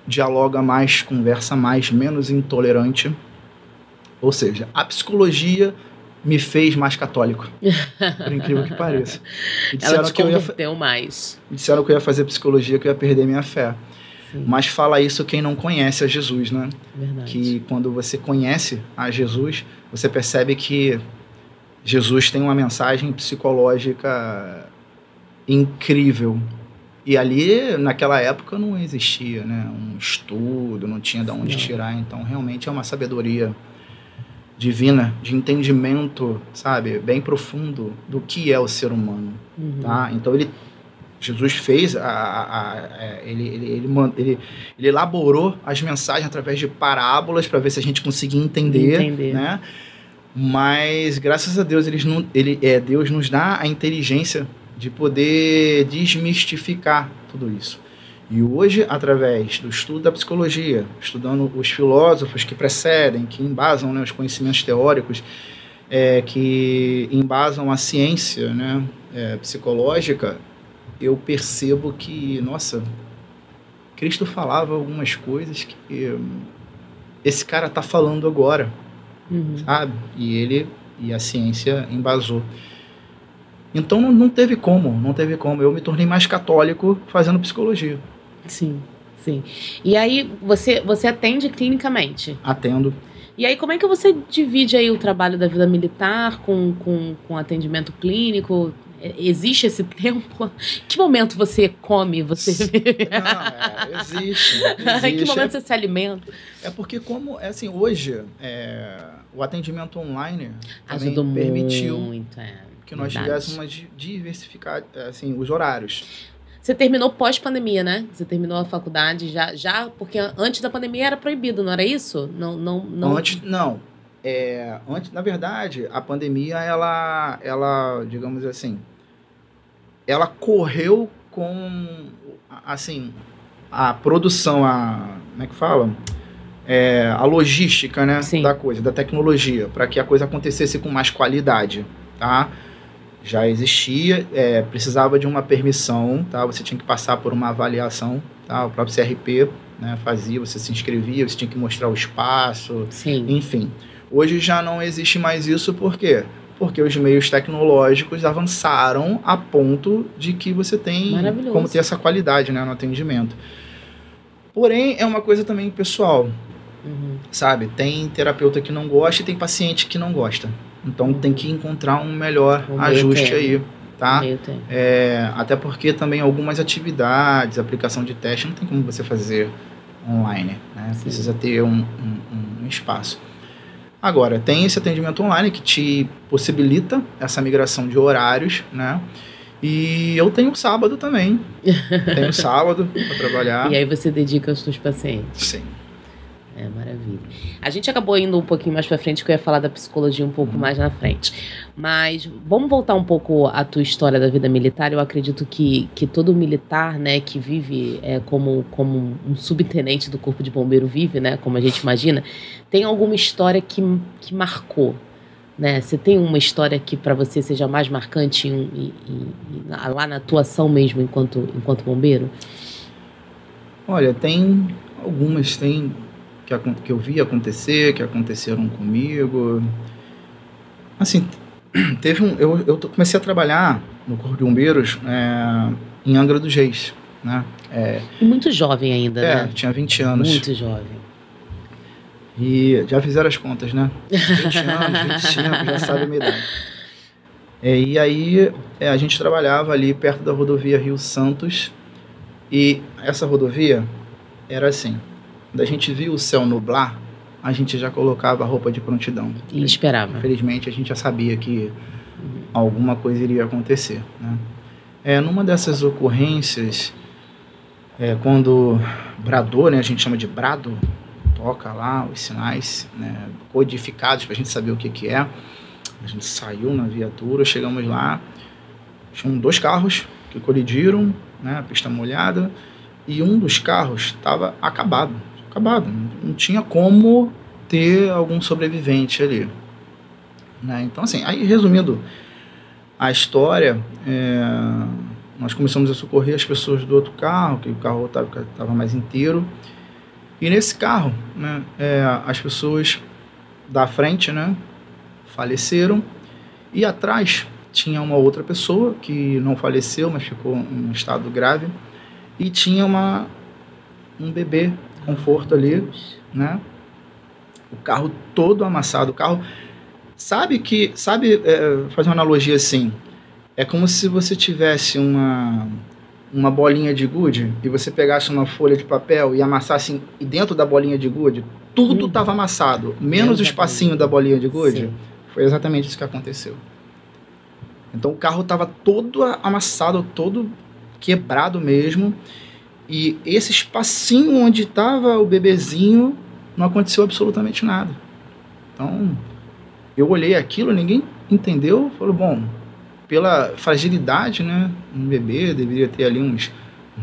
dialoga mais, conversa mais, menos intolerante. Ou seja, a psicologia me fez mais católico, por incrível que pareça. Ela te converteu mais. Me disseram que eu ia fazer psicologia, que eu ia perder minha fé. Mas fala isso quem não conhece a Jesus, né? Verdade. Que quando você conhece a Jesus, você percebe que Jesus tem uma mensagem psicológica incrível. E ali, naquela época, não existia, né, um estudo, não tinha de onde tirar. Então, realmente é uma sabedoria divina, de entendimento, sabe, bem profundo do que é o ser humano. Tá? Então, Jesus fez, ele elaborou as mensagens através de parábolas para ver se a gente conseguia entender. Né? Mas, graças a Deus, Deus nos dá a inteligência de poder desmistificar tudo isso. E hoje, através do estudo da psicologia, estudando os filósofos que precedem, que embasam, né, os conhecimentos teóricos, que embasam a ciência, né, psicológica, eu percebo que, nossa, Cristo falava algumas coisas que esse cara está falando agora, sabe? E a ciência embasou. Então não teve como. Eu me tornei mais católico fazendo psicologia. Sim. E aí, você atende clinicamente? Atendo. E aí, como é que você divide aí o trabalho da vida militar com atendimento clínico? Existe esse tempo? Que momento você come? Existe. Em que momento você se alimenta? É porque assim, hoje, o atendimento online ajudou permitiu muito, que nós tivéssemos diversificar assim, os horários. Você terminou pós-pandemia, né? Você terminou a faculdade já porque antes da pandemia era proibido, não era isso? Não. Antes, não. Antes, na verdade, a pandemia, ela, digamos assim, ela correu com, assim, a produção, como é que fala? A logística, né, da coisa, da tecnologia, para que a coisa acontecesse com mais qualidade, tá? Já existia, precisava de uma permissão, tá? Você tinha que passar por uma avaliação, tá? O próprio CRP, né, fazia, você se inscrevia, você tinha que mostrar o espaço, enfim. Hoje já não existe mais isso, por quê? Porque os meios tecnológicos avançaram a ponto de que você tem como ter essa qualidade, né, no atendimento. Porém, é uma coisa também pessoal, sabe? Tem terapeuta que não gosta e tem paciente que não gosta. Então tem que encontrar um melhor ajuste aí, tá? Até porque também algumas atividades, aplicação de teste, não tem como você fazer online, né? Precisa ter um espaço. Agora, tem esse atendimento online que te possibilita essa migração de horários, né? E eu tenho sábado também. Tenho sábado para trabalhar. E aí você dedica aos seus pacientes? Sim. Maravilha. A gente acabou indo um pouquinho mais para frente, que eu ia falar da psicologia um pouco mais na frente. Mas vamos voltar um pouco à tua história da vida militar. Eu acredito que todo militar, né, que vive como um subtenente do Corpo de Bombeiro vive, né, como a gente imagina, tem alguma história que marcou, né? Você tem uma história que para você seja mais marcante lá na atuação mesmo enquanto bombeiro? Olha, tem algumas, que eu vi acontecer, que aconteceram comigo. Assim, eu comecei a trabalhar no Corpo de Bombeiros em Angra dos Reis, né? E muito jovem ainda, né? Tinha 20 anos. Muito jovem. E já fizeram as contas, né? 20 anos, 25, já sabe a minha idade. E aí a gente trabalhava ali perto da rodovia Rio Santos, e essa rodovia era assim: quando a gente via o céu nublar, a gente já colocava a roupa de prontidão. E esperava. Infelizmente, a gente já sabia que alguma coisa iria acontecer, né? Numa dessas ocorrências, quando bradou, né, a gente chama de brado, toca lá os sinais, né, codificados para a gente saber o que é. A gente saiu na viatura, chegamos lá, tinham 2 carros que colidiram, né, a pista molhada, e um dos carros estava acabado, não tinha como ter algum sobrevivente ali, né? Então, assim, aí resumindo a história, nós começamos a socorrer as pessoas do outro carro, que o carro estava mais inteiro, e nesse carro, né, as pessoas da frente, né, faleceram, e atrás tinha uma outra pessoa que não faleceu, mas ficou em um estado grave, e tinha um bebê conforto ali, né? O carro todo amassado. O carro Sabe, fazer uma analogia assim, é como se você tivesse uma bolinha de gude e você pegasse uma folha de papel e amassasse e dentro da bolinha de gude, tudo estava amassado, menos o espacinho da bolinha de gude. Sim. Foi exatamente isso que aconteceu. Então o carro estava todo amassado, todo quebrado mesmo, e esse espacinho onde estava o bebezinho não aconteceu absolutamente nada. Então eu olhei aquilo, ninguém entendeu, falou, bom, pela fragilidade, né, um bebê deveria ter ali uns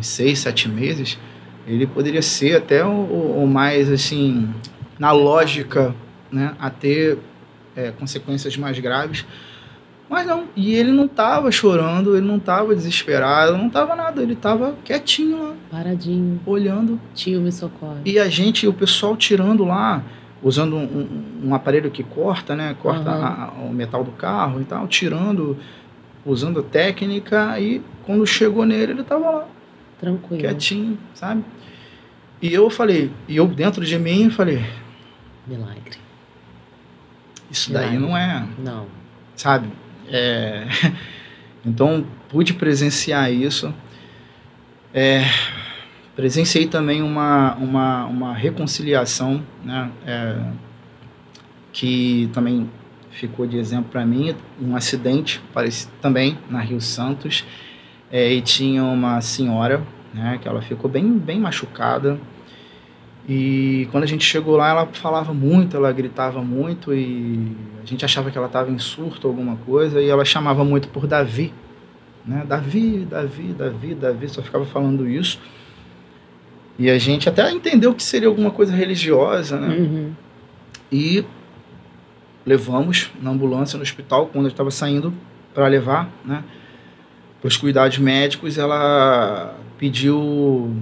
6, 7 meses, ele poderia ser até o mais, assim, na lógica, né, a ter consequências mais graves, mas não, e ele não estava chorando, ele não estava desesperado, não estava nada, ele estava quietinho lá, paradinho, olhando. Tio me socorre. E o pessoal tirando lá, usando um aparelho que corta, né, o metal do carro e tal, tirando, usando a técnica, e quando chegou nele, ele estava lá, tranquilo, quietinho, sabe? E eu falei, dentro de mim falei, milagre. Isso daí não é, não, sabe? Então pude presenciar isso. Presenciei também uma reconciliação, né? Que também ficou de exemplo para mim, um acidente também na Rio Santos, e tinha uma senhora, né, que ela ficou bem machucada, e quando a gente chegou lá, ela falava muito, ela gritava muito, e a gente achava que ela estava em surto, alguma coisa, e ela chamava muito por Davi, né? Davi, só ficava falando isso, e a gente até entendeu que seria alguma coisa religiosa, né? Uhum. E levamos na ambulância no hospital, quando eu estava saindo para levar, né, para os cuidados médicos, ela pediu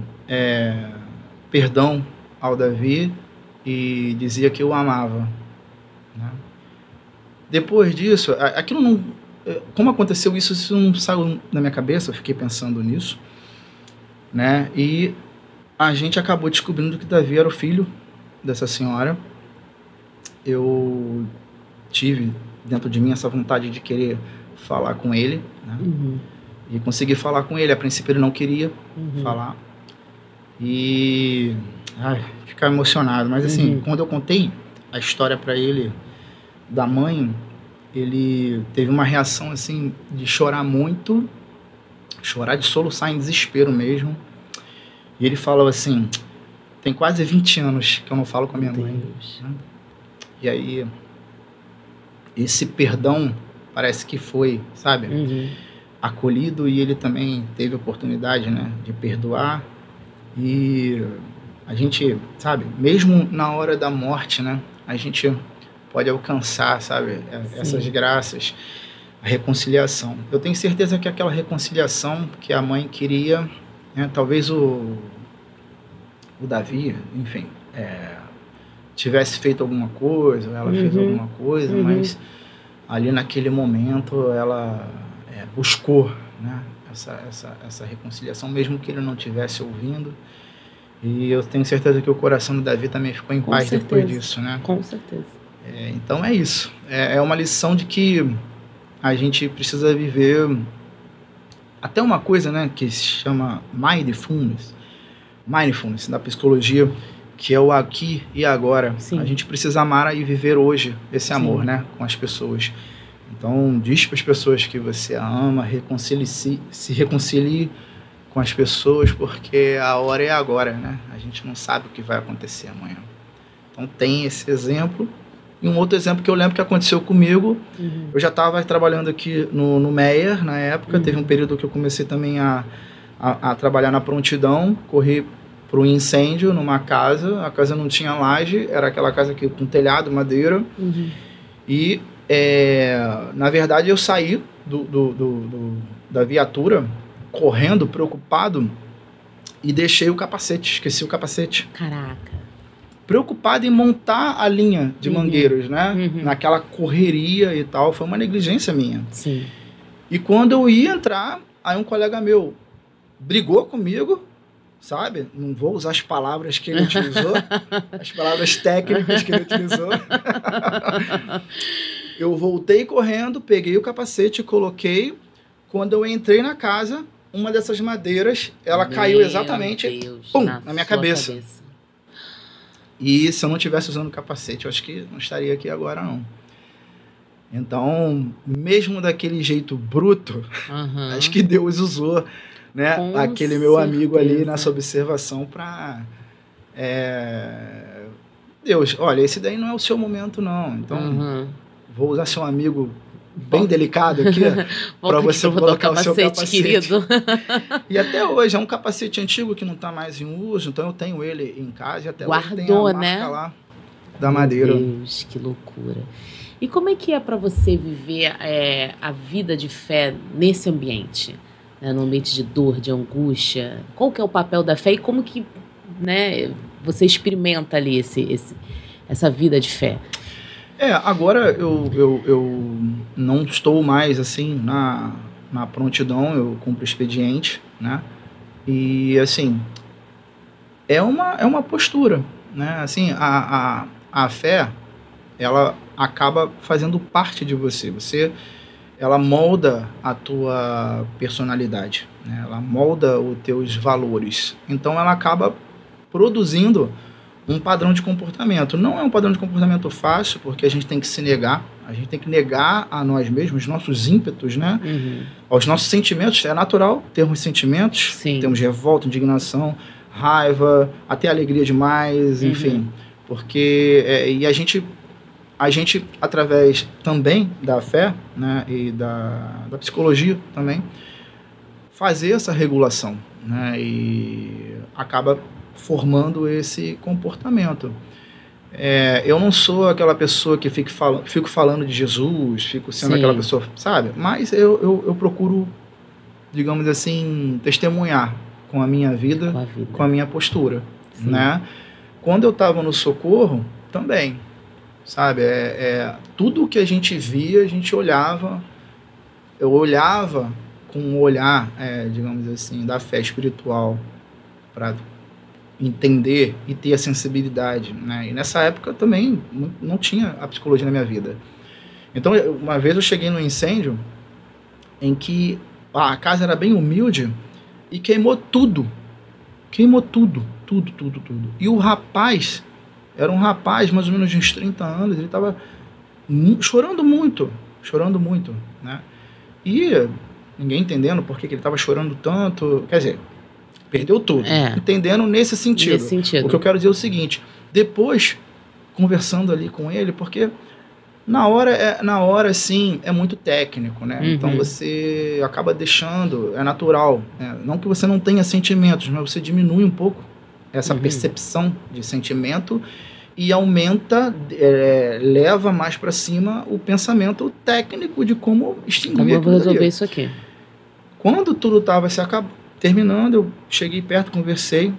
perdão ao Davi e dizia que eu amava, né? Depois disso, aquilo não... Como aconteceu isso não saiu da minha cabeça, eu fiquei pensando nisso, né? E a gente acabou descobrindo que Davi era o filho dessa senhora. Eu tive dentro de mim essa vontade de querer falar com ele, né? Uhum. E consegui falar com ele. A princípio ele não queria falar. E... ficar emocionado. Mas assim, quando eu contei a história para ele da mãe, ele teve uma reação assim de chorar muito, chorar de soluçar em desespero mesmo. E ele falou assim, tem quase 20 anos que eu não falo com a minha mãe. Né? E aí, esse perdão parece que foi, sabe, acolhido, e ele também teve a oportunidade, né, de perdoar. E a gente, sabe, mesmo na hora da morte, né, a gente pode alcançar, sabe, essas graças, a reconciliação. Eu tenho certeza que aquela reconciliação que a mãe queria, né, talvez o Davi, enfim, tivesse feito alguma coisa, ela fez alguma coisa, mas ali naquele momento ela buscou, né, essa reconciliação, mesmo que ele não estivesse ouvindo. E eu tenho certeza que o coração do Davi também ficou em paz depois disso, né? Com certeza. Então é isso. É uma lição de que a gente precisa viver até uma coisa, né, que se chama mindfulness da psicologia, que é o aqui e agora. Sim. A gente precisa amar e viver hoje esse amor, né, com as pessoas. Então, diz para as pessoas que você ama, se reconcilie com as pessoas, porque a hora é agora, né? A gente não sabe o que vai acontecer amanhã. Então, tem esse exemplo. E um outro exemplo que eu lembro que aconteceu comigo, eu já estava trabalhando aqui no Meyer, na época, teve um período que eu comecei também a trabalhar na prontidão, corri para um incêndio numa casa, a casa não tinha laje, era aquela casa aqui com telhado, madeira, e na verdade eu saí da viatura correndo, preocupado, e deixei o capacete, esqueci o capacete. Caraca. Preocupado em montar a linha de mangueiros, né? Naquela correria e tal, foi uma negligência minha. Sim. E quando eu ia entrar, aí um colega meu brigou comigo, sabe? Não vou usar as palavras que ele utilizou, as palavras técnicas que ele utilizou. Eu voltei correndo, peguei o capacete, coloquei. Quando eu entrei na casa, uma dessas madeiras, ela caiu exatamente, pum, na minha cabeça. E se eu não tivesse usando o capacete, eu acho que não estaria aqui agora, não. Então, mesmo daquele jeito bruto, acho que Deus usou, né, aquele meu amigo ali nessa observação para... Deus, olha, esse daí não é o seu momento, não. Então, vou usar seu amigo bem delicado aqui para você colocar o seu capacete. Querido. E até hoje, é um capacete antigo que não está mais em uso, então eu tenho ele em casa e até hoje tem a marca lá da madeira. Meu Deus, que loucura. E como é que é para você viver a vida de fé nesse ambiente? Né? No ambiente de dor, de angústia? Qual que é o papel da fé e como que, né, você experimenta ali essa vida de fé? Agora eu não estou mais assim na prontidão, eu cumpro expediente, né? E assim, é uma postura, né? Assim, a fé, ela acaba fazendo parte de você. Ela molda a tua personalidade, né? Ela molda os teus valores. Então ela acaba produzindo um padrão de comportamento. Não é um padrão de comportamento fácil, porque a gente tem que se negar, a gente tem que negar a nós mesmos, os nossos ímpetos, né? Aos nossos sentimentos. É natural termos sentimentos, temos revolta, indignação, raiva, até alegria demais, enfim. Porque e a gente, através também da fé, né, e da psicologia também, fazer essa regulação, né, e acaba formando esse comportamento. Eu não sou aquela pessoa que fico falando de Jesus, fico sendo aquela pessoa, sabe? Mas eu procuro, digamos assim, testemunhar com a minha vida, com a minha postura, né? Quando eu estava no socorro, também, sabe? Tudo que a gente via, a gente olhava, eu olhava com um olhar, digamos assim, da fé espiritual, para entender e ter a sensibilidade, né? E nessa época também não tinha a psicologia na minha vida. Então, uma vez eu cheguei num incêndio em que a casa era bem humilde e queimou tudo. Tudo. E o rapaz, era um rapaz mais ou menos de uns 30 anos, ele estava chorando muito, né? E ninguém entendendo por que ele estava chorando tanto, quer dizer, perdeu tudo, entendendo nesse sentido. O que eu quero dizer é o seguinte, depois, conversando ali com ele, porque na hora sim, é muito técnico, né? Então você acaba deixando, é natural, né? Não que você não tenha sentimentos, mas você diminui um pouco essa percepção de sentimento e aumenta, leva mais para cima o pensamento técnico de como extinguir aquilo. Como eu vou resolver isso aqui? Quando tudo estava se terminando, eu cheguei perto, conversei,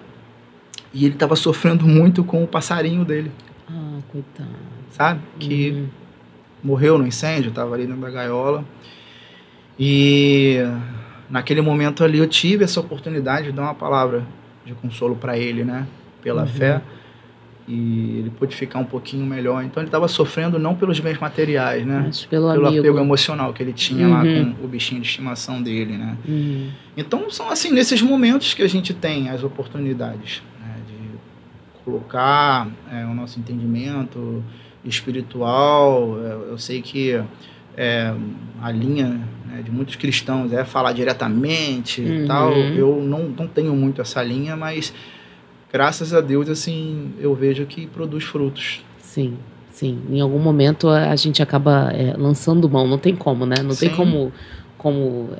e ele estava sofrendo muito com o passarinho dele. Ah, coitado. Sabe? Que morreu no incêndio, estava ali dentro da gaiola. E naquele momento ali eu tive essa oportunidade de dar uma palavra de consolo para ele, né? Pela fé. E ele pôde ficar um pouquinho melhor. Então ele estava sofrendo não pelos bens materiais, né? Mas pelo apego emocional que ele tinha lá com o bichinho de estimação dele, né? Então são assim, nesses momentos que a gente tem as oportunidades, né, de colocar o nosso entendimento espiritual. Eu sei que a linha, né, de muitos cristãos é falar diretamente e tal. Eu não tenho muito essa linha, mas graças a Deus, assim, eu vejo que produz frutos. Sim. Em algum momento a gente acaba lançando mão, não tem como, né? Não tem como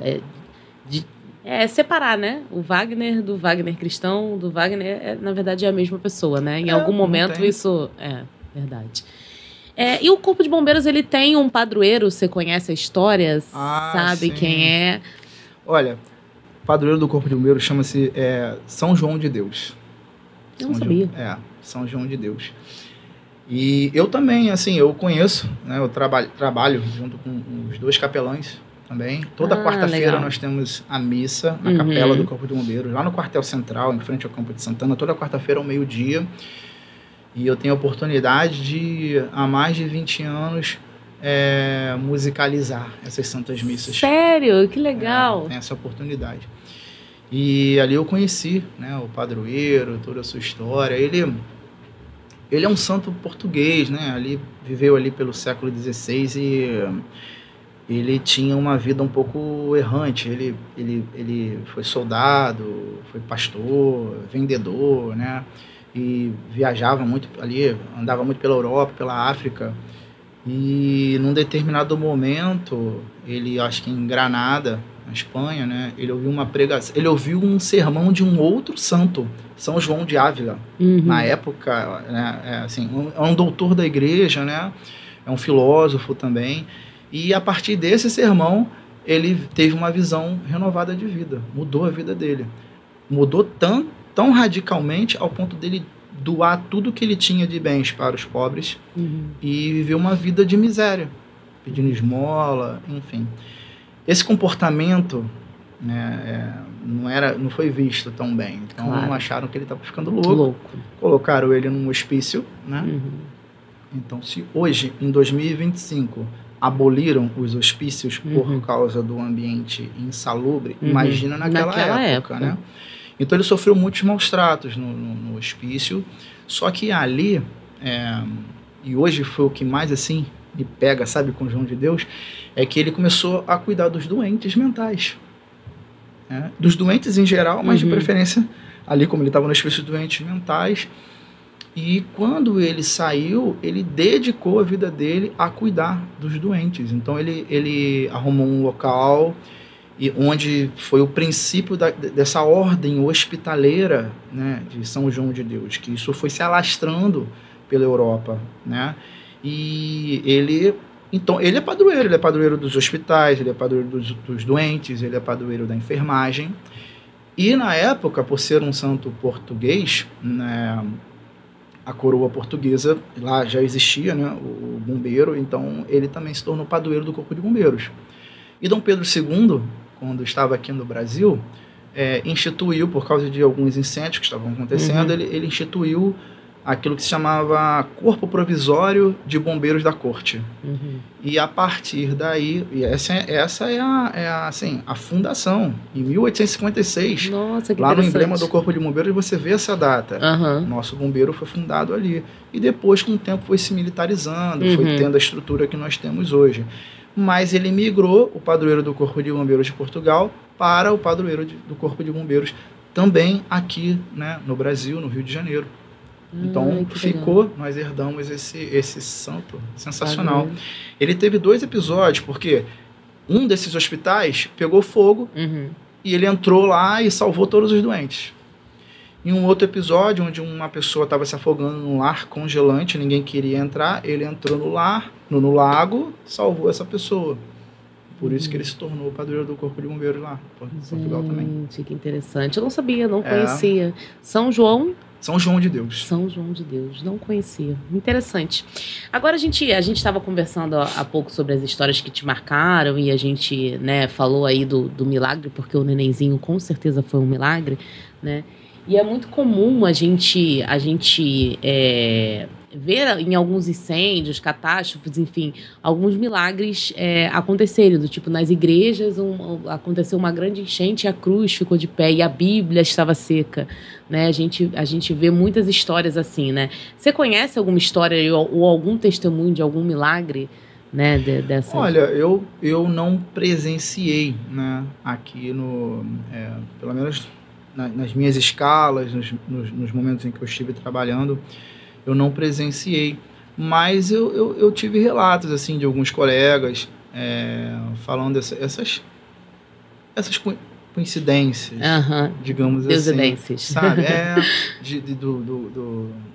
separar, né? O Wagner do Wagner cristão, do Wagner, na verdade, é a mesma pessoa, né? Em algum momento isso é verdade. E o Corpo de Bombeiros, ele tem um padroeiro, você conhece a história? Sabe quem é? Olha, o padroeiro do Corpo de Bombeiros chama-se São João de Deus. Eu não sabia. São João de Deus. E eu também, assim, eu conheço, né? Eu trabalho junto com os 2 capelães também. Toda quarta-feira nós temos a missa na capela do Corpo de Bombeiros, lá no quartel central, em frente ao Campo de Santana, toda quarta-feira ao meio-dia. E eu tenho a oportunidade de, há mais de 20 anos, musicalizar essas santas missas. Sério? Que legal! Tem essa oportunidade. E ali eu conheci, né, o padroeiro, toda a sua história. Ele é um santo português, né? Ali, viveu ali pelo século XVI e ele tinha uma vida um pouco errante. Ele foi soldado, foi pastor, vendedor, né? E viajava muito ali, andava muito pela Europa, pela África. E num determinado momento, ele, acho que em Granada, na Espanha, né? Ele ouviu uma pregação, ele ouviu um sermão de um outro santo, São João de Ávila. Na época, né? Assim, é um doutor da igreja, né? É um filósofo também. E a partir desse sermão, ele teve uma visão renovada de vida. Mudou a vida dele. Mudou tão radicalmente ao ponto dele doar tudo que ele tinha de bens para os pobres e viver uma vida de miséria, pedindo esmola, enfim. Esse comportamento, né, não foi visto tão bem. Então, acharam que ele estava ficando louco. Colocaram ele num hospício, né? Então, se hoje, em 2025, aboliram os hospícios por causa do ambiente insalubre, imagina naquela época, né? Então ele sofreu muitos maus tratos no hospício, só que ali, e hoje foi o que mais assim me pega, sabe, com João de Deus, é que ele começou a cuidar dos doentes mentais, né? Dos doentes em geral, mas de preferência ali, como ele estava no hospício de doentes mentais. E quando ele saiu, ele dedicou a vida dele a cuidar dos doentes. Então ele arrumou um local onde foi o princípio dessa ordem hospitaleira, né, de São João de Deus, que isso foi se alastrando pela Europa, né? E ele é padroeiro dos hospitais, ele é padroeiro dos doentes, ele é padroeiro da enfermagem. E na época, por ser um santo português, né, a coroa portuguesa, lá já existia, né, o bombeiro, então ele também se tornou padroeiro do Corpo de Bombeiros. E Dom Pedro II, quando estava aqui no Brasil, instituiu, por causa de alguns incêndios que estavam acontecendo, ele instituiu aquilo que se chamava Corpo Provisório de Bombeiros da Corte. E a partir daí, essa é a fundação, em 1856. Nossa, que lá no emblema do Corpo de Bombeiros você vê essa data. Nosso bombeiro foi fundado ali. E depois, com o tempo, foi se militarizando, foi tendo a estrutura que nós temos hoje. Mas ele migrou, o padroeiro do Corpo de Bombeiros de Portugal, para o padroeiro do Corpo de Bombeiros também aqui, né, no Brasil, no Rio de Janeiro. Então ficou, nós herdamos esse santo sensacional. Ele teve 2 episódios, porque um desses hospitais pegou fogo e ele entrou lá e salvou todos os doentes. Em um outro episódio, onde uma pessoa estava se afogando num lar congelante, ninguém queria entrar, ele entrou no lago, salvou essa pessoa. Por isso que ele se tornou padroeiro do Corpo de Bombeiros lá, em Portugal também. Que interessante. Eu não sabia, não conhecia. São João de Deus. São João de Deus. Não conhecia. Interessante. Agora, a gente estava conversando há pouco sobre as histórias que te marcaram e a gente, né, falou aí do milagre, porque o nenenzinho com certeza foi um milagre, né? E é muito comum a gente ver em alguns incêndios, catástrofes, enfim, alguns milagres acontecerem, do tipo, nas igrejas aconteceu uma grande enchente e a cruz ficou de pé e a Bíblia estava seca, né? A gente vê muitas histórias assim, né? Você conhece alguma história ou algum testemunho de algum milagre, né, dessa? Olha, eu não presenciei, né, aqui pelo menos nas minhas escalas, nos momentos em que eu estive trabalhando, eu não presenciei, mas eu tive relatos assim de alguns colegas falando essas coincidências, digamos Deusudências. assim, sabe?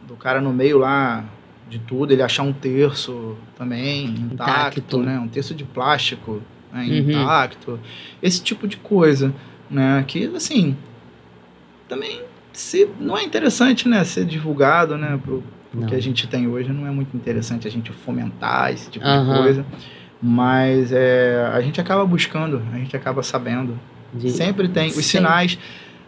Do cara no meio lá de tudo, ele achar um terço também intacto, né? Um terço de plástico, né, intacto, esse tipo de coisa, né? Que assim também não é interessante, né, ser divulgado, né, pro que a gente tem hoje. Não é muito interessante a gente fomentar esse tipo de coisa, mas a gente acaba buscando, a gente acaba sabendo. Sempre tem os sinais,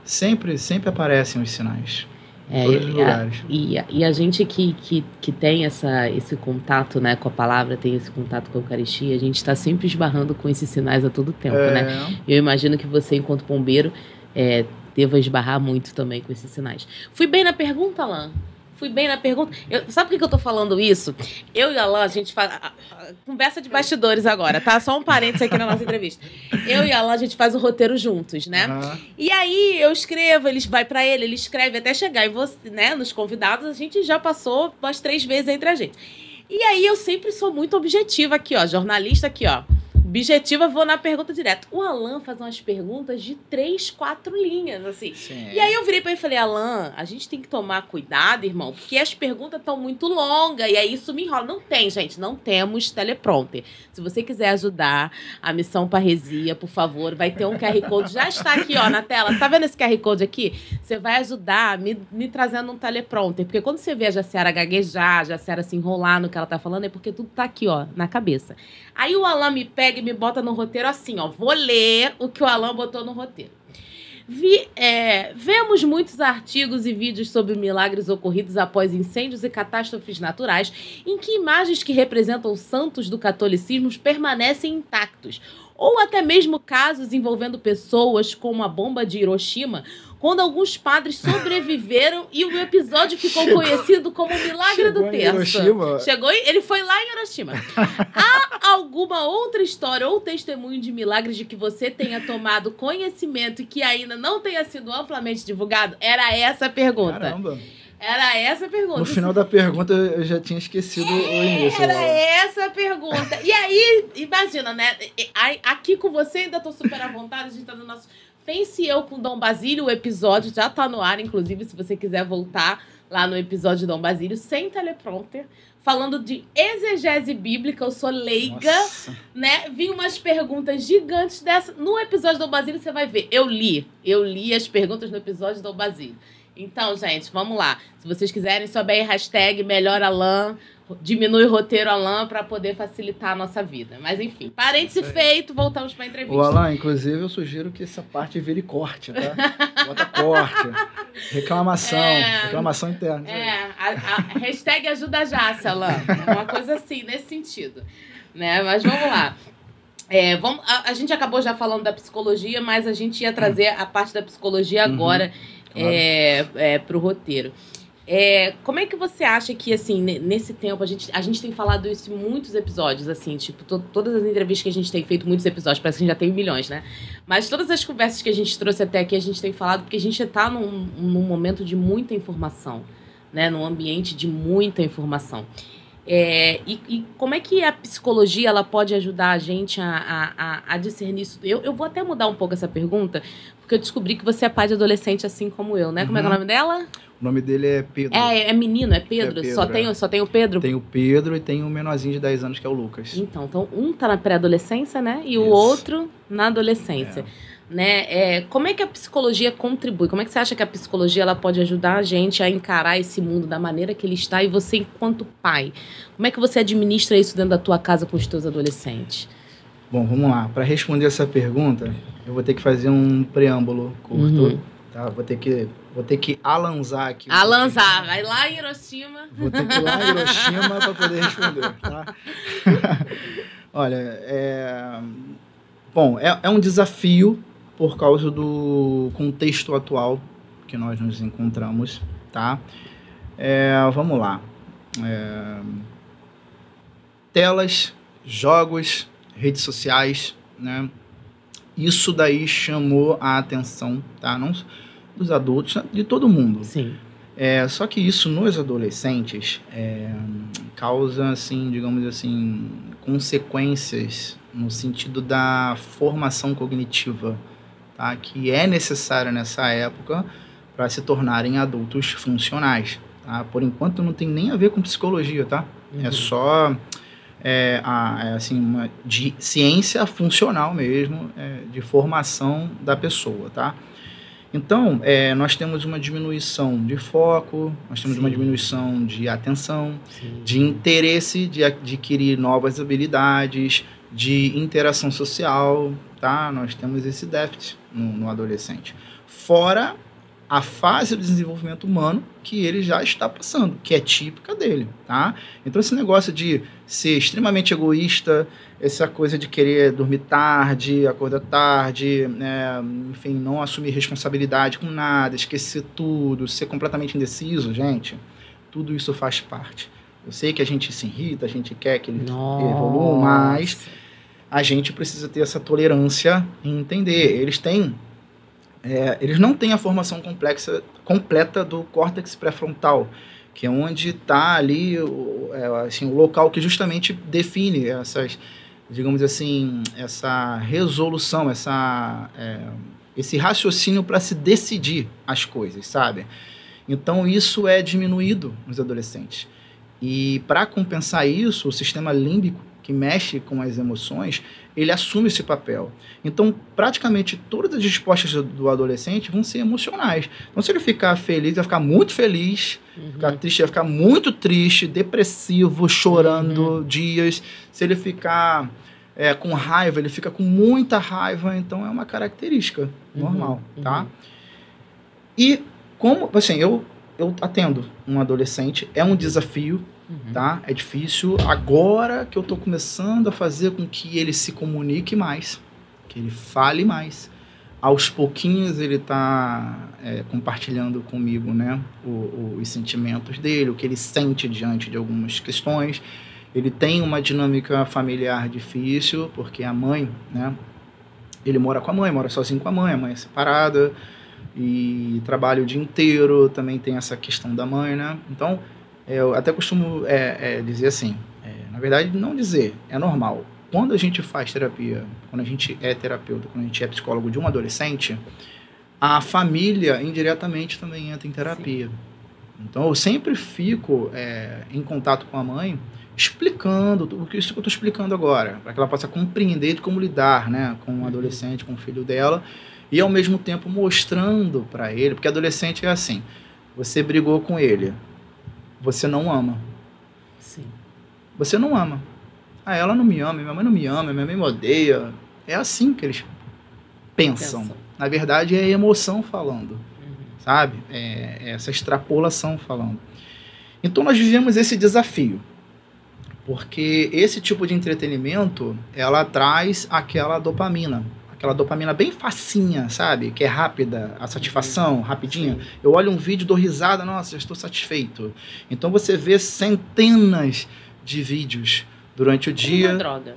sempre aparecem os sinais. todos os lugares. E a gente que tem esse contato, né, com a palavra, tem esse contato com a Eucaristia, a gente está sempre esbarrando com esses sinais a todo tempo, né? Eu imagino que você, enquanto bombeiro, deva esbarrar muito também com esses sinais. Fui bem na pergunta, Alan? Fui bem na pergunta. Sabe por que eu tô falando isso? Eu e a Alan, a gente faz... Conversa de bastidores agora, tá? Só um parênteses aqui na nossa entrevista. Eu e a Alan, a gente faz o roteiro juntos, né? E aí, eu escrevo, ele escreve até chegar. E você, né, nos convidados, a gente já passou umas 3 vezes entre a gente. E aí, eu sempre sou muito objetiva aqui, ó. Jornalista aqui, ó. Objetiva, vou na pergunta direto. O Alan faz umas perguntas de 3, 4 linhas, assim. Sim. E aí eu virei pra ele e falei, Alan, a gente tem que tomar cuidado, irmão, porque as perguntas estão muito longas e aí isso me enrola. Não tem, gente, não temos teleprompter. Se você quiser ajudar a Missão Parresia, por favor, vai ter um QR Code, já está aqui, ó, na tela. Tá vendo esse QR Code aqui? Você vai ajudar me trazendo um teleprompter, porque quando você vê a Jaciara gaguejar, a Jaciara se enrolar no que ela tá falando, é porque tudo tá aqui, ó, na cabeça. Aí o Alan me pega e me bota no roteiro assim, ó. Vou ler o que o Alan botou no roteiro. Vemos muitos artigos e vídeos sobre milagres ocorridos após incêndios e catástrofes naturais, em que imagens que representam santos do catolicismo permanecem intactos. Ou até mesmo casos envolvendo pessoas como a bomba de Hiroshima, quando alguns padres sobreviveram e o episódio ficou conhecido como o Milagre do Terço. Ele foi lá em Hiroshima. Há alguma outra história ou testemunho de milagres de que você tenha tomado conhecimento e que ainda não tenha sido amplamente divulgado? Era essa a pergunta. Caramba! Era essa a pergunta. No final da pergunta, eu já tinha esquecido o início. Era essa a pergunta. E aí, imagina, né? Aqui com você, ainda tô super à vontade, a gente tá no nosso... Pense Eu com Dom Basílio, o episódio já tá no ar, inclusive, se você quiser voltar lá no episódio de Dom Basílio, sem teleprompter, falando de exegese bíblica, eu sou leiga, né? Vi umas perguntas gigantes dessa. No episódio de Dom Basílio, você vai ver. Eu li as perguntas no episódio de Dom Basílio. Então, gente, vamos lá. Se vocês quiserem, sobe aí hashtag Melhor Alan, diminui o roteiro Alan para poder facilitar a nossa vida. Mas, enfim, parêntese feito, voltamos para a entrevista. O Alan, inclusive, eu sugiro que essa parte vire corte, tá? Bota corte. Reclamação interna. A hashtag ajuda já, Alan. Uma coisa assim, nesse sentido. Né? Mas vamos lá. A gente acabou já falando da psicologia, mas a gente ia trazer a parte da psicologia agora para o roteiro. Como é que você acha que, assim, nesse tempo, a gente tem falado isso em muitos episódios, assim, tipo, todas as entrevistas que a gente tem feito, muitos episódios, parece que a gente já tem milhões, né? Mas todas as conversas que a gente trouxe até aqui, a gente tem falado porque a gente está num momento de muita informação, né? Num ambiente de muita informação. E como é que a psicologia ela pode ajudar a gente a discernir isso? Eu vou até mudar um pouco essa pergunta, porque eu descobri que você é pai de adolescente assim como eu, né? Como é que é o nome dela? O nome dele é Pedro. É menino, é Pedro? Só tem o Pedro? Tem o Pedro e tem um menorzinho de 10 anos que é o Lucas. Então um tá na pré-adolescência, né? E o outro na adolescência. Né? Como é que a psicologia contribui? Como é que você acha que a psicologia ela pode ajudar a gente a encarar esse mundo da maneira que ele está? E você, enquanto pai, como é que você administra isso dentro da tua casa com os teus adolescentes? Bom, vamos lá. Para responder essa pergunta, eu vou ter que fazer um preâmbulo curto. Tá? Vou ter que alanzar aqui. Alanzar. Vai lá em Hiroshima. Vou ter que ir lá em Hiroshima para poder responder. Tá? Olha, Bom, é um desafio por causa do contexto atual que nós nos encontramos, tá? Vamos lá. Telas, jogos, redes sociais, né? Isso daí chamou a atenção, tá? Não dos adultos, de todo mundo. Sim. Só que isso nos adolescentes causa, assim, digamos assim, consequências no sentido da formação cognitiva, tá? Que é necessária nessa época para se tornarem adultos funcionais. Tá? Por enquanto não tem nem a ver com psicologia, tá? É só assim, de ciência funcional mesmo, de formação da pessoa, tá? Então, nós temos uma diminuição de foco, nós temos uma diminuição de atenção, de interesse de adquirir novas habilidades, de interação social, tá? Nós temos esse déficit no adolescente. Fora a fase do desenvolvimento humano que ele já está passando, que é típica dele, tá? Então esse negócio de ser extremamente egoísta, essa coisa de querer dormir tarde, acordar tarde, né, enfim, não assumir responsabilidade com nada, esquecer tudo, ser completamente indeciso, gente, tudo isso faz parte. Eu sei que a gente se irrita, a gente quer que ele evolua, mas a gente precisa ter essa tolerância e entender. Eles não têm a formação completa do córtex pré-frontal, que é onde está ali assim, o local que justamente define essas, digamos assim, essa resolução, esse raciocínio para se decidir as coisas, sabe? Então isso é diminuído nos adolescentes. E para compensar isso, o sistema límbico, que mexe com as emoções, ele assume esse papel. Então, praticamente todas as respostas do adolescente vão ser emocionais. Então, se ele ficar feliz, vai ficar muito feliz, ficar triste, vai ficar muito triste, depressivo, chorando dias. Se ele ficar com raiva, ele fica com muita raiva. Então, é uma característica normal, tá? E, como, assim, eu atendo um adolescente, é um desafio, tá? É difícil. Agora que eu estou começando a fazer com que ele se comunique mais, que ele fale mais. Aos pouquinhos ele está compartilhando comigo, né, os sentimentos dele, o que ele sente diante de algumas questões. Ele tem uma dinâmica familiar difícil, porque a mãe, né, ele mora com a mãe, mora sozinho com a mãe é separada e trabalha o dia inteiro, também tem essa questão da mãe, né? Então, eu até costumo dizer assim, na verdade não dizer, é normal. Quando a gente faz terapia, quando a gente é terapeuta, quando a gente é psicólogo de um adolescente, a família indiretamente também entra em terapia. Sim. Então eu sempre fico em contato com a mãe, explicando isso que eu estou explicando agora, para que ela possa compreender como lidar, né, com o adolescente, com o filho dela, e ao mesmo tempo mostrando para ele, porque adolescente é assim, você brigou com ele, você não ama. Sim. Você não ama. Ela não me ama, minha mãe não me ama, minha mãe me odeia. É assim que eles pensam. Na verdade, é a emoção falando, sabe? É essa extrapolação falando. Então, nós vivemos esse desafio, porque esse tipo de entretenimento, ela traz aquela dopamina bem facinha, sabe? Que é rápida, a satisfação, rapidinha. Sim. Eu olho um vídeo, dou risada, nossa, já estou satisfeito. Então você vê centenas de vídeos durante o dia. Uma droga.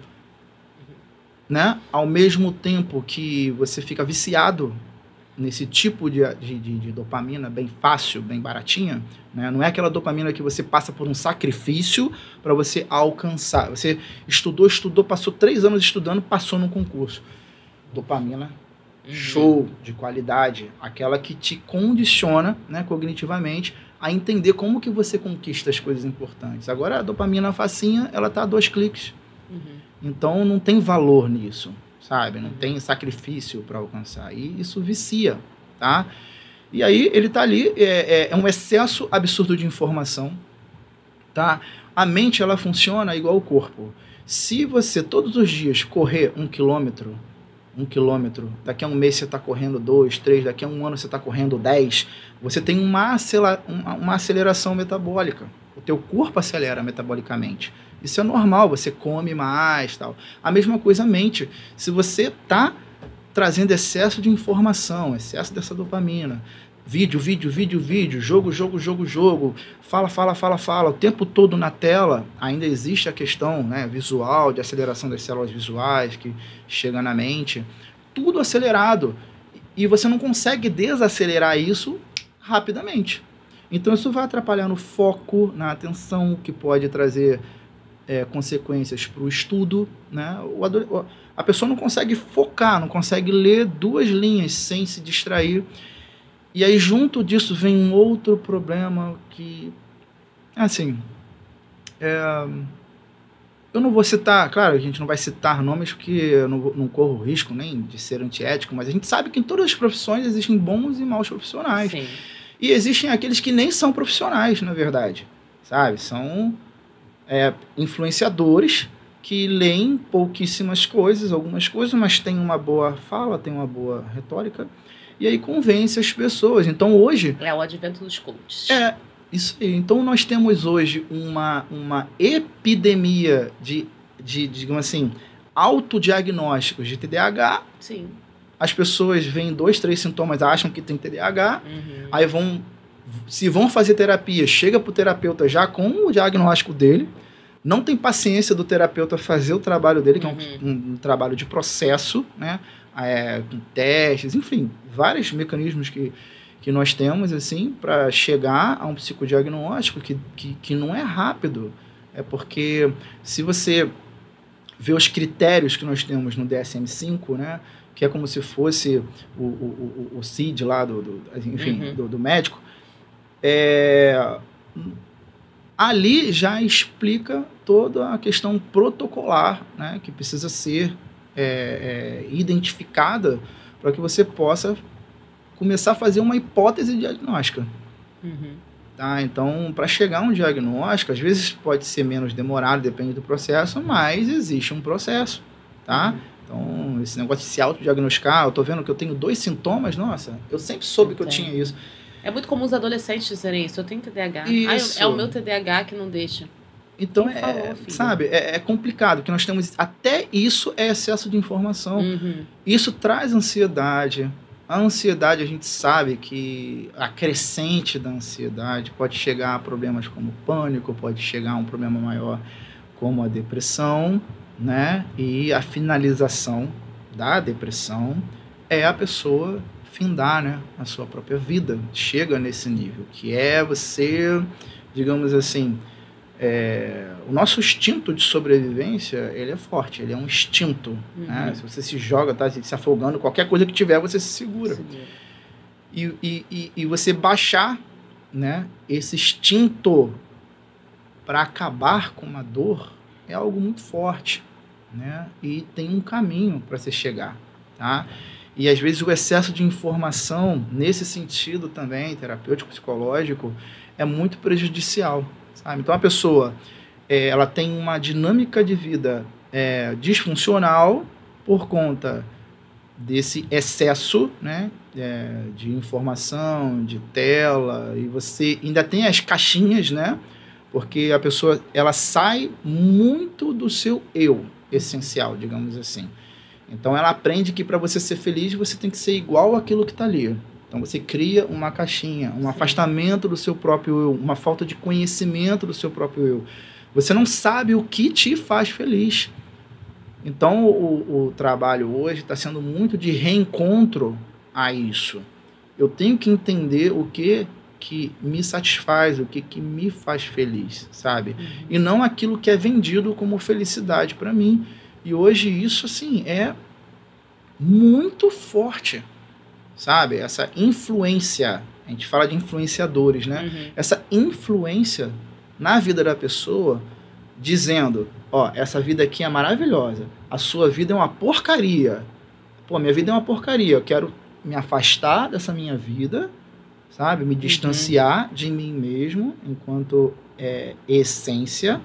Né? Ao mesmo tempo que você fica viciado nesse tipo de dopamina bem fácil, bem baratinha, né? Não é aquela dopamina que você passa por um sacrifício para você alcançar. Você estudou, passou 3 anos estudando, passou num concurso. Dopamina, show, de qualidade, aquela que te condiciona, né, cognitivamente a entender como que você conquista as coisas importantes. Agora a dopamina facinha, ela tá a 2 cliques. Então não tem valor nisso, sabe? Não tem sacrifício para alcançar. E isso vicia, tá? E aí ele tá ali, é um excesso absurdo de informação, tá? A mente, ela funciona igual o corpo. Se você todos os dias correr 1 quilômetro, daqui a um mês você está correndo 2, 3, daqui a um ano você está correndo 10, você tem uma aceleração metabólica. O teu corpo acelera metabolicamente. Isso é normal, você come mais, tal. A mesma coisa a mente. Se você está trazendo excesso de informação, excesso dessa dopamina, vídeo, jogo, fala, o tempo todo na tela, ainda existe a questão, né, visual, de aceleração das células visuais que chega na mente, tudo acelerado, e você não consegue desacelerar isso rapidamente. Então isso vai atrapalhar no foco, na atenção, que pode trazer consequências para o estudo, né? A pessoa não consegue focar, não consegue ler 2 linhas sem se distrair. E aí, junto disso, vem um outro problema que, assim, eu não vou citar, claro, a gente não vai citar nomes porque eu não corro risco nem de ser antiético, mas a gente sabe que em todas as profissões existem bons e maus profissionais. Sim. E existem aqueles que nem são profissionais, na verdade, sabe? São influenciadores que leem pouquíssimas coisas, algumas coisas, mas têm uma boa fala, têm uma boa retórica, e aí convence as pessoas. Então hoje... É o advento dos coaches. É, isso aí. Então nós temos hoje uma epidemia de, digamos assim, autodiagnósticos de TDAH. Sim. As pessoas veem 2, 3 sintomas, acham que tem TDAH, aí se vão fazer terapia, chega para o terapeuta já com o diagnóstico dele, não tem paciência do terapeuta fazer o trabalho dele, que é um trabalho de processo, né? Com testes, enfim, vários mecanismos que nós temos assim para chegar a um psicodiagnóstico que não é rápido. É porque se você vê os critérios que nós temos no DSM-5, né? Que é como se fosse o CID lá do médico, ali já explica toda a questão protocolar, né, que precisa ser identificada para que você possa começar a fazer uma hipótese diagnóstica. Tá? Então, para chegar a um diagnóstico, às vezes pode ser menos demorado, depende do processo, mas existe um processo. Tá? Então, esse negócio de se autodiagnosticar, eu tô vendo que eu tenho 2 sintomas, nossa, eu sempre soube que eu tinha isso. É muito comum os adolescentes dizerem isso, eu tenho TDAH. Isso. É o meu TDAH que não deixa. Então, sabe, é complicado, porque nós temos, até isso é excesso de informação. Isso traz ansiedade. A ansiedade, a gente sabe que a crescente da ansiedade pode chegar a problemas como pânico, pode chegar a um problema maior como a depressão, né? E a finalização da depressão é a pessoa findar, né, a sua própria vida. Chega nesse nível, que é você, digamos assim, o nosso instinto de sobrevivência, ele é forte, ele é um instinto. Né? Se você se joga, tá se afogando, qualquer coisa que tiver, você se segura. E você baixar, né, esse instinto para acabar com uma dor é algo muito forte, né? E tem um caminho para se chegar, tá? E às vezes o excesso de informação, nesse sentido também, terapêutico, psicológico, é muito prejudicial, sabe? Então a pessoa, ela tem uma dinâmica de vida disfuncional por conta desse excesso, né, de informação, de tela, e você ainda tem as caixinhas, né? Porque a pessoa, ela sai muito do seu eu essencial, digamos assim. Então ela aprende que para você ser feliz, você tem que ser igual àquilo que está ali. Então você cria uma caixinha, um afastamento do seu próprio eu, uma falta de conhecimento do seu próprio eu. Você não sabe o que te faz feliz. Então o trabalho hoje está sendo muito de reencontro a isso. Eu tenho que entender o que me satisfaz, o que me faz feliz, sabe? E não aquilo que é vendido como felicidade para mim. E hoje isso, assim, é muito forte, sabe? Essa influência, a gente fala de influenciadores, né? Essa influência na vida da pessoa, dizendo, ó, essa vida aqui é maravilhosa, a sua vida é uma porcaria. Pô, minha vida é uma porcaria, eu quero me afastar dessa minha vida, sabe? Me distanciar de mim mesmo, enquanto essência,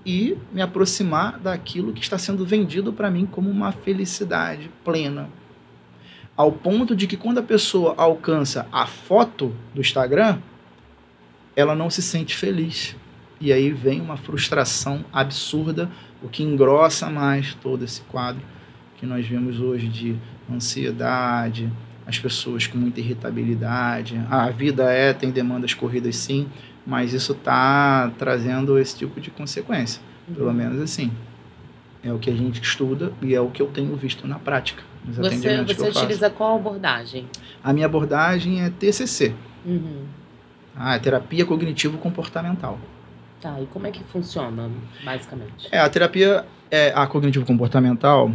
e me aproximar daquilo que está sendo vendido para mim como uma felicidade plena. Ao ponto de que quando a pessoa alcança a foto do Instagram, ela não se sente feliz. E aí vem uma frustração absurda, o que engrossa mais todo esse quadro que nós vemos hoje de ansiedade, as pessoas com muita irritabilidade. A vida tem demandas corridas sim, mas isso está trazendo esse tipo de consequência, pelo menos assim. É o que a gente estuda e é o que eu tenho visto na prática. Você utiliza qual abordagem? A minha abordagem é TCC. É terapia cognitivo-comportamental. Tá, e como é que funciona, basicamente? A terapia a cognitivo-comportamental,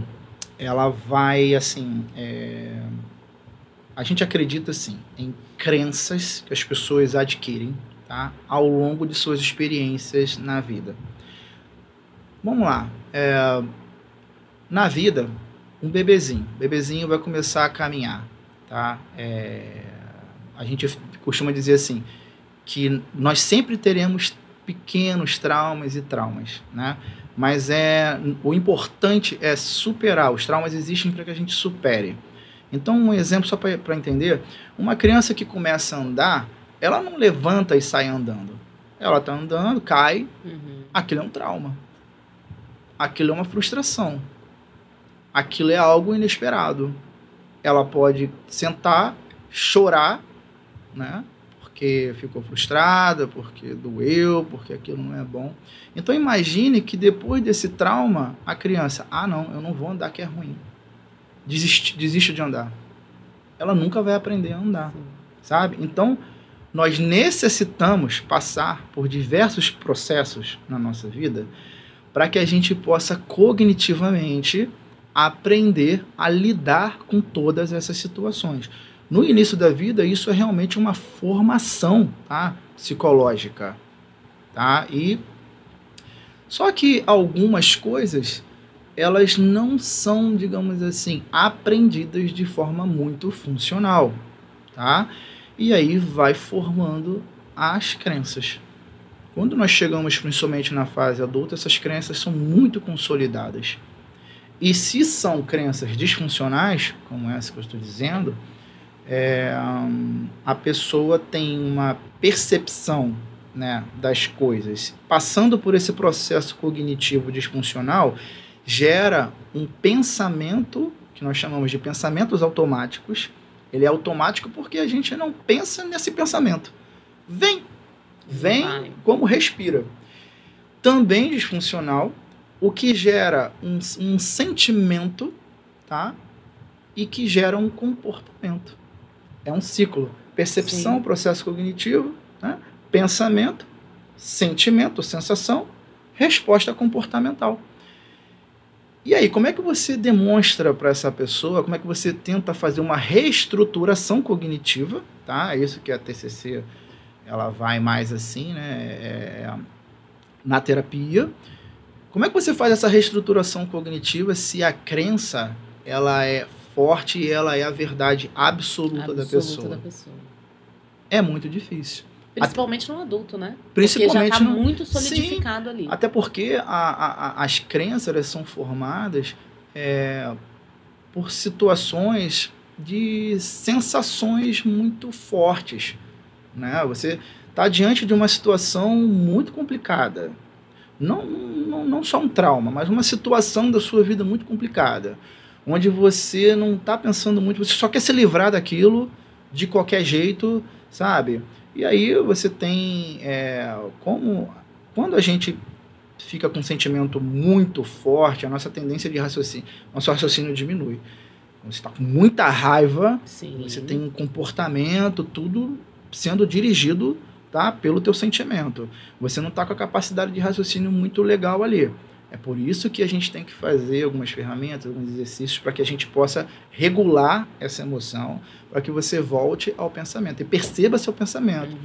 ela vai, assim... a gente acredita, assim, em crenças que as pessoas adquirem, tá, ao longo de suas experiências na vida. Vamos lá. Na vida, um bebezinho vai começar a caminhar, tá? A gente costuma dizer assim, que nós sempre teremos pequenos traumas e traumas, né? Mas o importante é superar. Os traumas existem para que a gente supere. Então, um exemplo só para entender, uma criança que começa a andar, ela não levanta e sai andando. Ela está andando, cai, aquilo é um trauma. Aquilo é uma frustração. Aquilo é algo inesperado. Ela pode sentar, chorar, né? Porque ficou frustrada, porque doeu, porque aquilo não é bom. Então imagine que depois desse trauma, a criança, não, eu não vou andar que é ruim. Desiste de andar. Ela nunca vai aprender a andar, sabe? Então, nós necessitamos passar por diversos processos na nossa vida para que a gente possa cognitivamente aprender a lidar com todas essas situações. No início da vida, isso é realmente uma formação, tá? Psicológica. Tá? Só que algumas coisas, elas não são, digamos assim, aprendidas de forma muito funcional. Tá? E aí vai formando as crenças. Quando nós chegamos principalmente na fase adulta, essas crenças são muito consolidadas. E se são crenças disfuncionais, como essa que eu estou dizendo, a pessoa tem uma percepção, né, das coisas. Passando por esse processo cognitivo disfuncional, gera um pensamento, que nós chamamos de pensamentos automáticos. Ele é automático porque a gente não pensa nesse pensamento. Vem como respira. Também disfuncional, o que gera um sentimento, tá? E que gera um comportamento. É um ciclo. Percepção, processo cognitivo, né? Pensamento, sentimento, sensação, resposta comportamental. E aí, como é que você demonstra para essa pessoa, como é que você tenta fazer uma reestruturação cognitiva, tá? É isso que a TCC, ela vai mais assim, né? Na terapia. Como é que você faz essa reestruturação cognitiva se a crença, ela é forte e ela é a verdade absoluta da pessoa? É muito difícil. Principalmente no adulto, né? Principalmente porque já está muito solidificado ali. Até porque as crenças, elas são formadas por situações de sensações muito fortes, né? Você está diante de uma situação muito complicada. Não só um trauma, mas uma situação da sua vida muito complicada, onde você não está pensando muito, você só quer se livrar daquilo de qualquer jeito, sabe? E aí você tem, quando a gente fica com um sentimento muito forte, a nossa tendência de raciocínio, nosso raciocínio diminui. Quando você está com muita raiva, você tem um comportamento, tudo sendo dirigido, tá, pelo teu sentimento. Você não está com a capacidade de raciocínio muito legal ali. É por isso que a gente tem que fazer algumas ferramentas, alguns exercícios para que a gente possa regular essa emoção, para que você volte ao pensamento e perceba seu pensamento.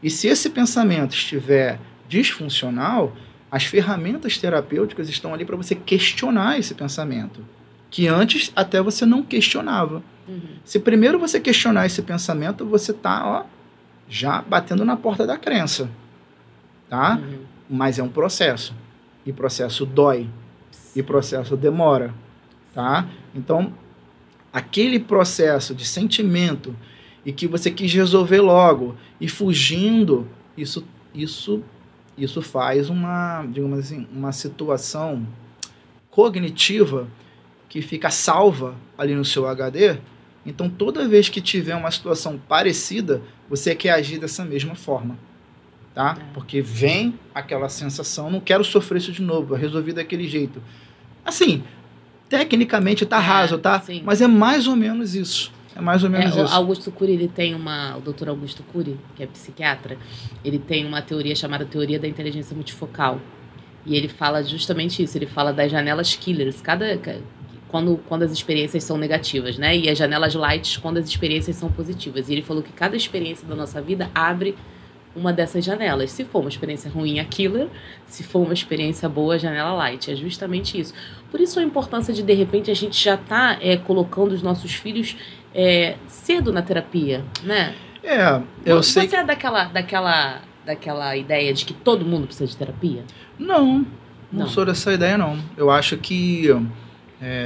E se esse pensamento estiver disfuncional, as ferramentas terapêuticas estão ali para você questionar esse pensamento, que antes até você não questionava. Se primeiro você questionar esse pensamento, você está já batendo na porta da crença. Tá? Mas é um processo. E processo dói. E processo demora. Tá? Então, aquele processo de sentimento e que você quis resolver logo e fugindo, isso faz uma, digamos assim, uma situação cognitiva que fica salva ali no seu HD. Então, toda vez que tiver uma situação parecida, você quer agir dessa mesma forma. Tá? Porque vem aquela sensação, não quero sofrer isso de novo, eu resolvi daquele jeito. Assim, tecnicamente tá raso, tá? Sim. Mas é mais ou menos isso. É mais ou menos isso. O Augusto Cury, ele tem o Dr. Augusto Cury, que é psiquiatra, ele tem uma teoria chamada teoria da inteligência multifocal. E ele fala justamente isso, ele fala das janelas killers, quando as experiências são negativas, né? E as janelas lights quando as experiências são positivas. E ele falou que cada experiência da nossa vida abre uma dessas janelas. Se for uma experiência ruim, a killer. Se for uma experiência boa, a janela light. É justamente isso. Por isso a importância de repente, a gente já tá colocando os nossos filhos cedo na terapia, né? Eu sei. Você é daquela ideia de que todo mundo precisa de terapia? Não sou dessa ideia, não. Eu acho que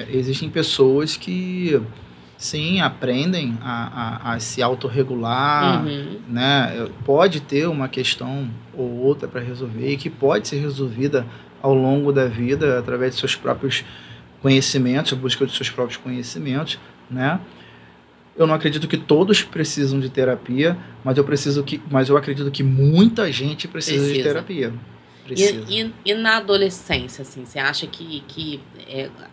existem pessoas que Sim, aprendem a se autorregular, né? Pode ter uma questão ou outra para resolver e que pode ser resolvida ao longo da vida através de seus próprios conhecimentos, a busca de seus próprios conhecimentos, né? Eu não acredito que todos precisam de terapia, mas eu acredito que muita gente precisa de terapia. E na adolescência, assim, você acha que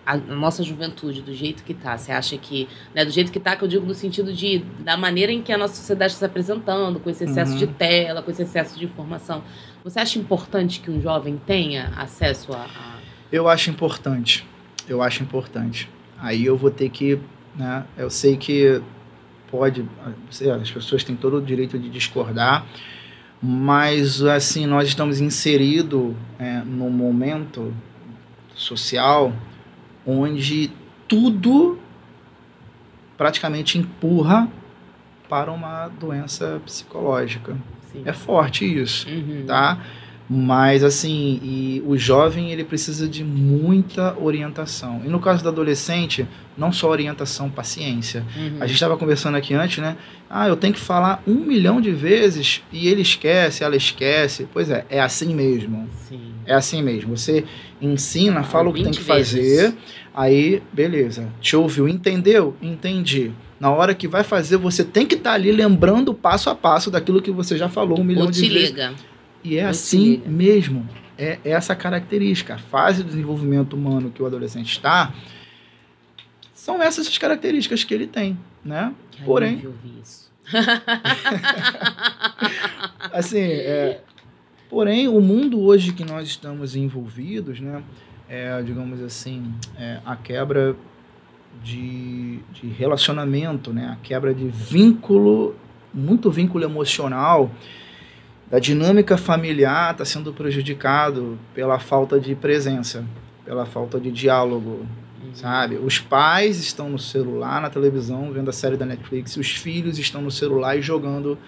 a nossa juventude, do jeito que tá, você acha que, né, do jeito que tá, que eu digo no sentido da maneira em que a nossa sociedade está se apresentando, com esse excesso de tela, com esse excesso de informação, você acha importante que um jovem tenha acesso a... Eu acho importante. Aí eu vou ter que, né, eu sei que as pessoas têm todo o direito de discordar, mas, assim, nós estamos inseridos num momento social onde tudo praticamente empurra para uma doença psicológica. Sim. É forte isso, tá? Mas, assim, o jovem, ele precisa de muita orientação. E no caso do adolescente, não só orientação, paciência. A gente estava conversando aqui antes, né? Eu tenho que falar 1 milhão de vezes e ele esquece, ela esquece. Pois é assim mesmo. Sim. É assim mesmo. Você ensina, fala o que tem que fazer, aí, beleza. Te ouviu, entendeu? Entendi. Na hora que vai fazer, você tem que estar ali lembrando passo a passo daquilo que você já falou 1 milhão de vezes. Liga. E é assim mesmo, é essa característica. A fase de desenvolvimento humano que o adolescente está, são essas as características que ele tem, né? Porém, eu vi isso. Assim, porém, o mundo hoje que nós estamos envolvidos, né, digamos assim, a quebra de relacionamento, né, a quebra de muito vínculo emocional, a dinâmica familiar está sendo prejudicado pela falta de presença, pela falta de diálogo, sabe? Os pais estão no celular, na televisão, vendo a série da Netflix, os filhos estão no celular e jogando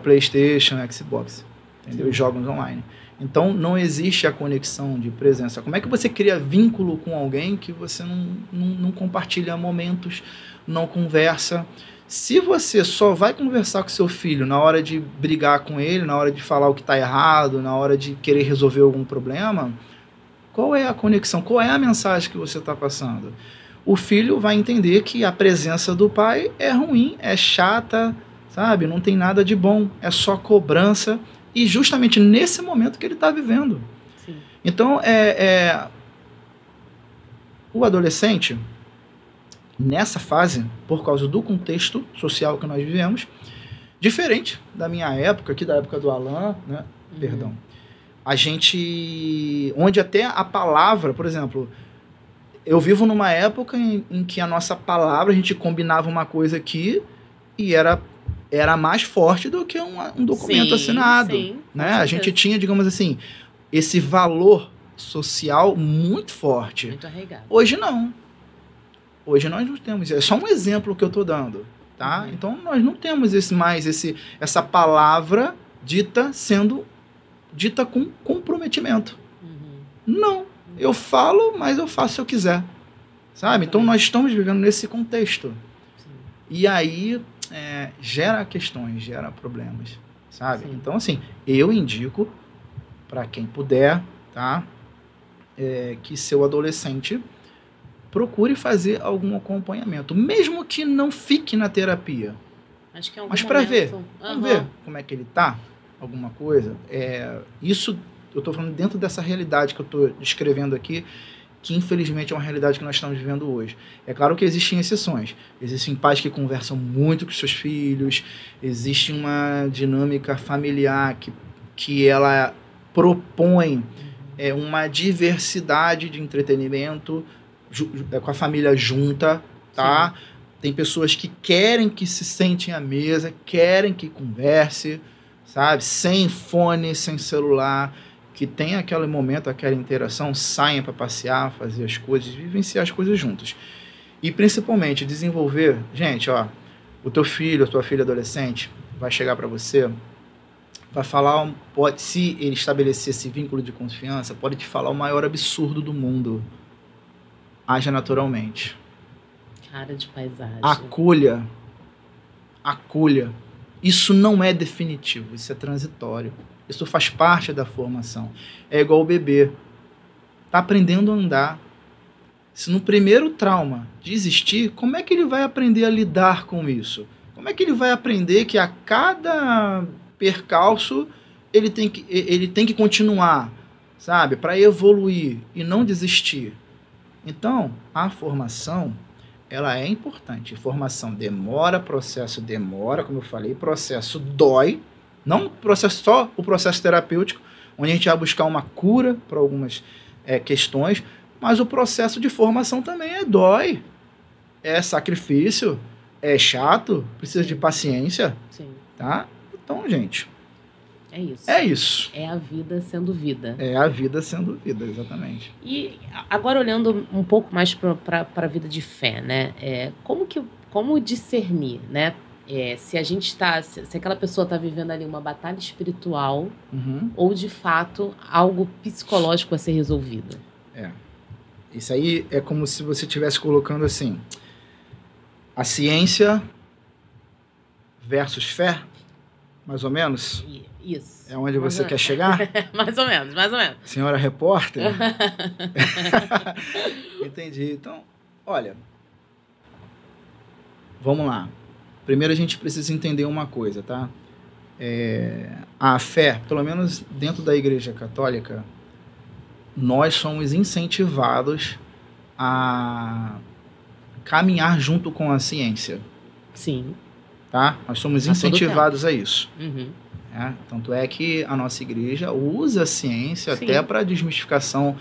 PlayStation, Xbox, entendeu? E jogos online. Então, não existe a conexão de presença. Como é que você cria vínculo com alguém que você não compartilha momentos, não conversa? Se você só vai conversar com seu filho na hora de brigar com ele, na hora de falar o que está errado, na hora de querer resolver algum problema, qual é a conexão? Qual é a mensagem que você está passando? O filho vai entender que a presença do pai é ruim, é chata, sabe? Não tem nada de bom, é só cobrança, e justamente nesse momento que ele está vivendo. Sim. Então, o adolescente, nessa fase, por causa do contexto social que nós vivemos, diferente da minha época, aqui da época do Alan, né? Perdão. A gente... Onde até a palavra, por exemplo, eu vivo numa época em que a nossa palavra, a gente combinava uma coisa aqui e era mais forte do que um documento assinado. Sim, né? A gente tinha, digamos assim, esse valor social muito forte. Muito arraigado. Hoje não. Hoje nós não temos, é só um exemplo que eu estou dando, tá? Então nós não temos essa palavra sendo dita com comprometimento. Não, eu falo, mas eu faço se eu quiser, sabe? Então nós estamos vivendo nesse contexto. Sim. E aí gera questões, gera problemas, sabe? Sim. Então, assim, eu indico para quem puder, tá? Que seu adolescente procure fazer algum acompanhamento, mesmo que não fique na terapia. Acho que é mas para ver, vamos ver como é que ele tá, alguma coisa. Isso eu estou falando dentro dessa realidade que eu estou descrevendo aqui, que infelizmente é uma realidade que nós estamos vivendo hoje. É claro que existem exceções. Existem pais que conversam muito com seus filhos, existe uma dinâmica familiar que ela propõe uma diversidade de entretenimento com a família junta, tá? Sim. Tem pessoas que querem que se sentem à mesa, querem que converse, sabe? Sem fone, sem celular, que tem aquele momento, aquela interação, saem para passear, fazer as coisas, vivenciar as coisas juntos. E principalmente desenvolver, gente, ó, o teu filho, a tua filha adolescente vai chegar para você, vai falar, se ele estabelecer esse vínculo de confiança, pode te falar o maior absurdo do mundo. Haja naturalmente. Cara de paisagem. Acolha. Acolha. Isso não é definitivo, isso é transitório. Isso faz parte da formação. É igual o bebê. Tá aprendendo a andar. Se no primeiro trauma desistir, como é que ele vai aprender a lidar com isso? Como é que ele vai aprender que a cada percalço ele tem que continuar, sabe? Para evoluir e não desistir. Então, a formação, ela é importante. Formação demora, processo demora, como eu falei, processo dói. Não processo, só o processo terapêutico, onde a gente vai buscar uma cura para algumas questões, mas o processo de formação também dói. É sacrifício, é chato, precisa de paciência. Sim. Tá? Então, gente, é isso. É isso. É a vida sendo vida. É a vida sendo vida, exatamente. E agora olhando um pouco mais para a vida de fé, né? Como discernir, né? Se a gente se aquela pessoa está vivendo ali uma batalha espiritual ou de fato algo psicológico a ser resolvido. Isso aí é como se você estivesse colocando assim, a ciência versus fé, mais ou menos. Isso. É onde você quer chegar? Mais ou menos. Senhora repórter? Entendi. Então, olha, vamos lá. Primeiro a gente precisa entender uma coisa, tá? A fé, pelo menos dentro da Igreja Católica, nós somos incentivados a caminhar junto com a ciência. Sim. Tá? Nós somos incentivados a isso. Uhum. Tanto é que a nossa igreja usa a ciência até para desmistificação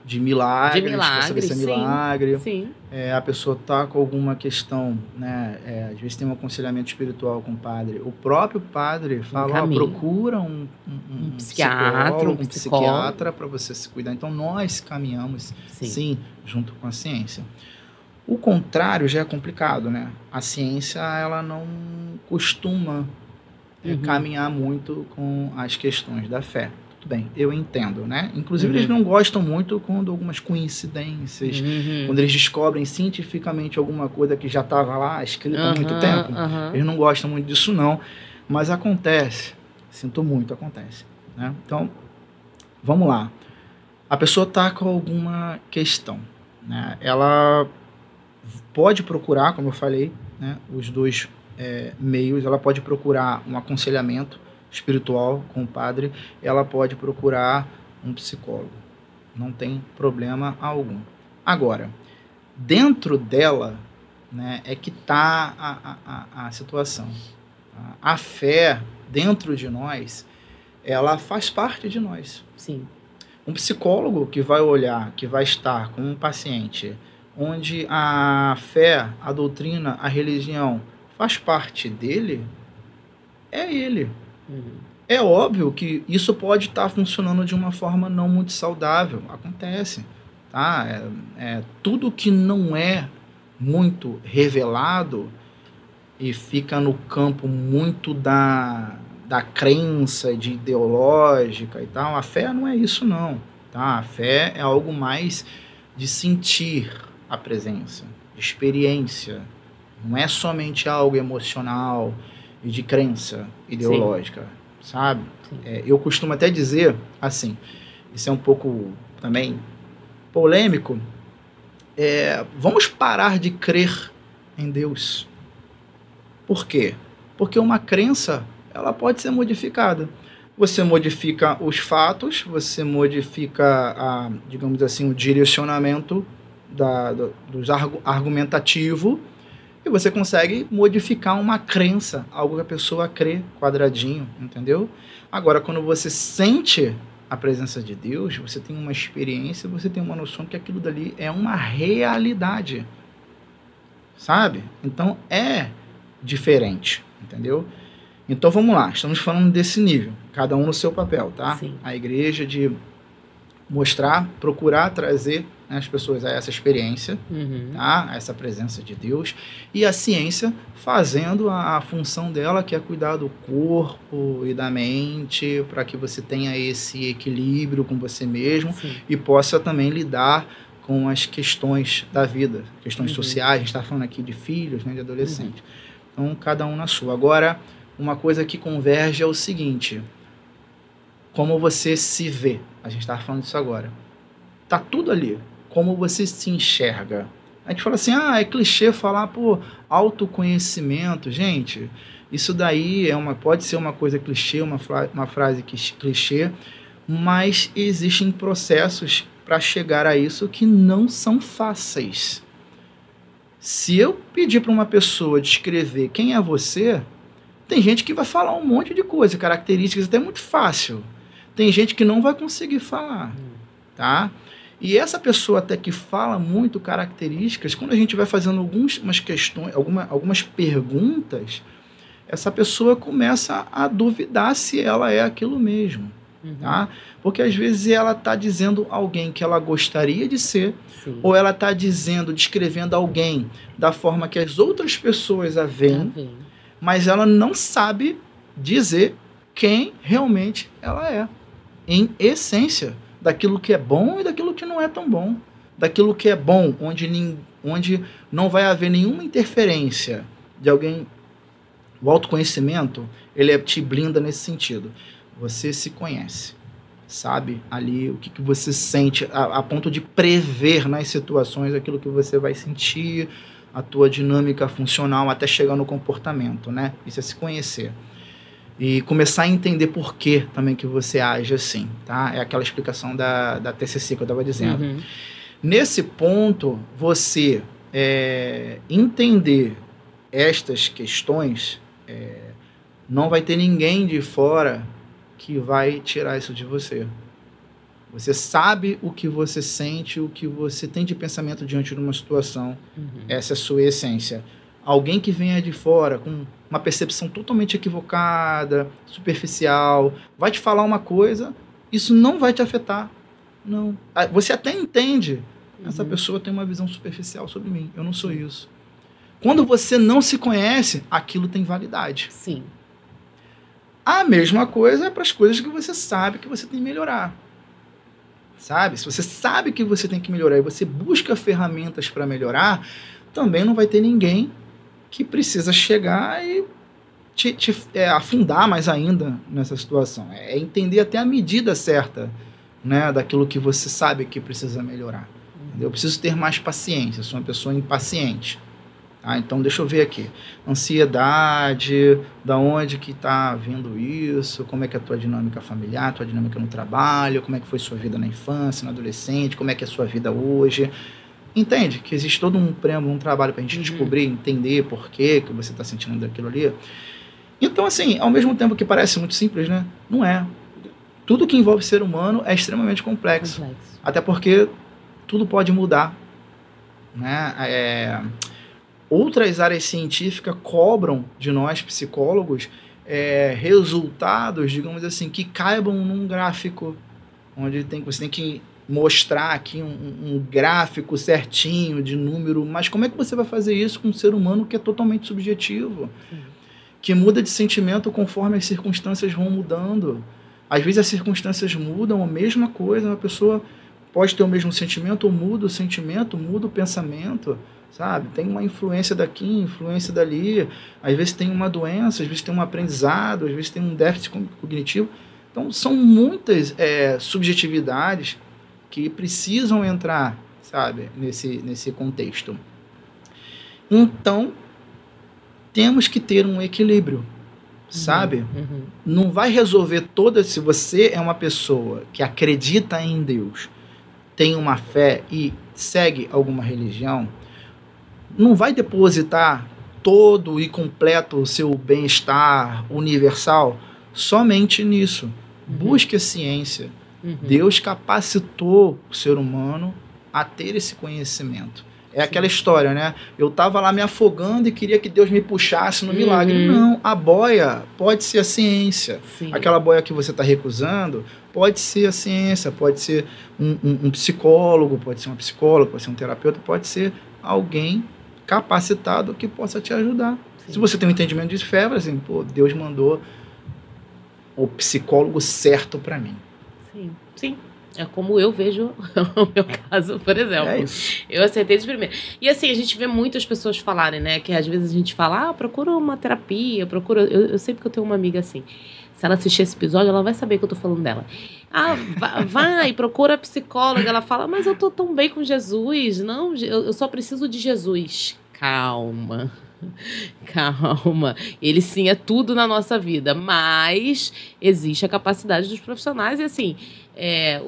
de milagres, para saber se é milagre. Sim. A pessoa está com alguma questão, né? Às vezes tem um aconselhamento espiritual com o padre. O próprio padre fala, procura um psiquiatra para você se cuidar. Então, nós caminhamos, sim, junto com a ciência. O contrário já é complicado, né? A ciência, ela não costuma caminhar muito com as questões da fé. Tudo bem, eu entendo, né? Inclusive, eles não gostam muito quando algumas coincidências, quando eles descobrem cientificamente alguma coisa que já estava lá escrita há muito tempo. Eles não gostam muito disso, não. Mas acontece. Sinto muito, acontece. Né? Então, vamos lá. A pessoa está com alguma questão. Né? Ela pode procurar, como eu falei, né, os dois meios. Ela pode procurar um aconselhamento espiritual com o padre, ela pode procurar um psicólogo. Não tem problema algum. Agora, dentro dela, né, é que está a situação. A fé, dentro de nós, ela faz parte de nós. Sim. Um psicólogo que vai olhar, que vai estar com um paciente onde a fé, a doutrina, a religião faz parte dele, é ele. É óbvio que isso pode estar funcionando de uma forma não muito saudável. Acontece. Tá? Tudo que não é muito revelado e fica no campo muito da crença, de ideológica e tal, a fé não é isso não. Tá? A fé é algo mais de sentir a presença, de experiência. Não é somente algo emocional e de crença ideológica, sabe? Eu costumo até dizer, assim, isso é um pouco também polêmico, vamos parar de crer em Deus. Por quê? Porque uma crença, ela pode ser modificada. Você modifica os fatos, você modifica, digamos assim, o direcionamento dos argumentativo, e você consegue modificar uma crença, algo que a pessoa crê, quadradinho, entendeu? Agora, quando você sente a presença de Deus, você tem uma experiência, você tem uma noção que aquilo dali é uma realidade, sabe? Então, é diferente, entendeu? Então, vamos lá, estamos falando desse nível, cada um no seu papel, tá? Sim. A igreja de mostrar, procurar trazer as pessoas a essa experiência, tá? A essa presença de Deus, e a ciência fazendo a função dela, que é cuidar do corpo e da mente, para que você tenha esse equilíbrio com você mesmo. Sim. E possa também lidar com as questões da vida, questões sociais. A gente está falando aqui de filhos, né, de adolescentes. Então, cada um na sua. Agora, uma coisa que converge é o seguinte: como você se vê. A gente estava falando disso agora. Tá tudo ali. Como você se enxerga. A gente fala assim, é clichê falar, autoconhecimento. Gente, isso daí pode ser uma coisa clichê, uma frase clichê, mas existem processos para chegar a isso que não são fáceis. Se eu pedir para uma pessoa descrever quem é você, tem gente que vai falar um monte de coisa, características até muito fácil. Tem gente que não vai conseguir falar, tá? E essa pessoa até que fala muito características, quando a gente vai fazendo algumas perguntas, essa pessoa começa a duvidar se ela é aquilo mesmo. Tá? Porque às vezes ela está dizendo alguém que ela gostaria de ser, ou ela está descrevendo alguém da forma que as outras pessoas a veem, mas ela não sabe dizer quem realmente ela é, em essência, daquilo que é bom e daquilo que não é tão bom. Daquilo que é bom, onde não vai haver nenhuma interferência de alguém. O autoconhecimento, ele te blinda nesse sentido. Você se conhece, sabe ali o que você sente, a ponto de prever nas situações aquilo que você vai sentir, a tua dinâmica funcional até chegar no comportamento, né? Isso é se conhecer. E começar a entender por que também que você age assim, tá? É aquela explicação da TCC que eu estava dizendo. Nesse ponto, você entender estas questões, não vai ter ninguém de fora que vai tirar isso de você. Você sabe o que você sente, o que você tem de pensamento diante de uma situação. Essa é a sua essência. Alguém que venha de fora com uma percepção totalmente equivocada, superficial, vai te falar uma coisa, isso não vai te afetar. Não. Você até entende. Essa pessoa tem uma visão superficial sobre mim. Eu não sou isso. Quando você não se conhece, aquilo tem validade. Sim. A mesma coisa é para as coisas que você sabe que você tem que melhorar. Sabe? Se você sabe que você tem que melhorar e você busca ferramentas para melhorar, também não vai ter ninguém que precisa chegar e te afundar mais ainda nessa situação. É entender até a medida certa, né, daquilo que você sabe que precisa melhorar. Eu preciso ter mais paciência, eu sou uma pessoa impaciente. Tá? Então, deixa eu ver aqui. Ansiedade, da onde que está vindo isso, como é que é a tua dinâmica familiar, tua dinâmica no trabalho, como é que foi sua vida na infância, na adolescente, como é que é a sua vida hoje. Entende? Que existe todo um preâmbulo, um trabalho para a gente descobrir, entender por que você está sentindo daquilo ali. Então, assim, ao mesmo tempo que parece muito simples, né? Não é. Tudo que envolve ser humano é extremamente complexo. Até porque tudo pode mudar. Né? Outras áreas científicas cobram de nós, psicólogos, resultados, digamos assim, que caibam num gráfico, onde você tem que mostrar aqui um gráfico certinho de número, mas como é que você vai fazer isso com um ser humano que é totalmente subjetivo? Que muda de sentimento conforme as circunstâncias vão mudando. Às vezes as circunstâncias mudam, a mesma coisa, uma pessoa pode ter o mesmo sentimento, ou muda o sentimento, muda o pensamento, sabe? Tem uma influência daqui, influência dali, às vezes tem uma doença, às vezes tem um aprendizado, às vezes tem um déficit cognitivo. Então são muitas subjetividades que precisam entrar, sabe, nesse contexto. Então, temos que ter um equilíbrio, sabe? Não vai resolver todas. Se você é uma pessoa que acredita em Deus, tem uma fé e segue alguma religião, não vai depositar todo e completo o seu bem-estar universal somente nisso. Busque a ciência. Deus capacitou o ser humano a ter esse conhecimento. É aquela história, né? Eu estava lá me afogando e queria que Deus me puxasse no milagre. Não, a boia pode ser a ciência. Aquela boia que você está recusando pode ser a ciência, pode ser um psicólogo, pode ser uma psicóloga, pode ser um terapeuta, pode ser alguém capacitado que possa te ajudar. Se você tem um entendimento disso, fé, assim, Deus mandou o psicólogo certo para mim. Sim. É como eu vejo o meu caso, por exemplo. É isso. Eu aceitei de primeiro. E assim, a gente vê muitas pessoas falarem, né? Que às vezes a gente fala, procura uma terapia, procura... Eu sei que eu tenho uma amiga assim. Se ela assistir esse episódio, ela vai saber que eu tô falando dela. Vai, procura psicóloga. Ela fala, mas eu tô tão bem com Jesus. Não, eu só preciso de Jesus. Calma. Calma, ele sim é tudo na nossa vida, mas existe a capacidade dos profissionais e assim, é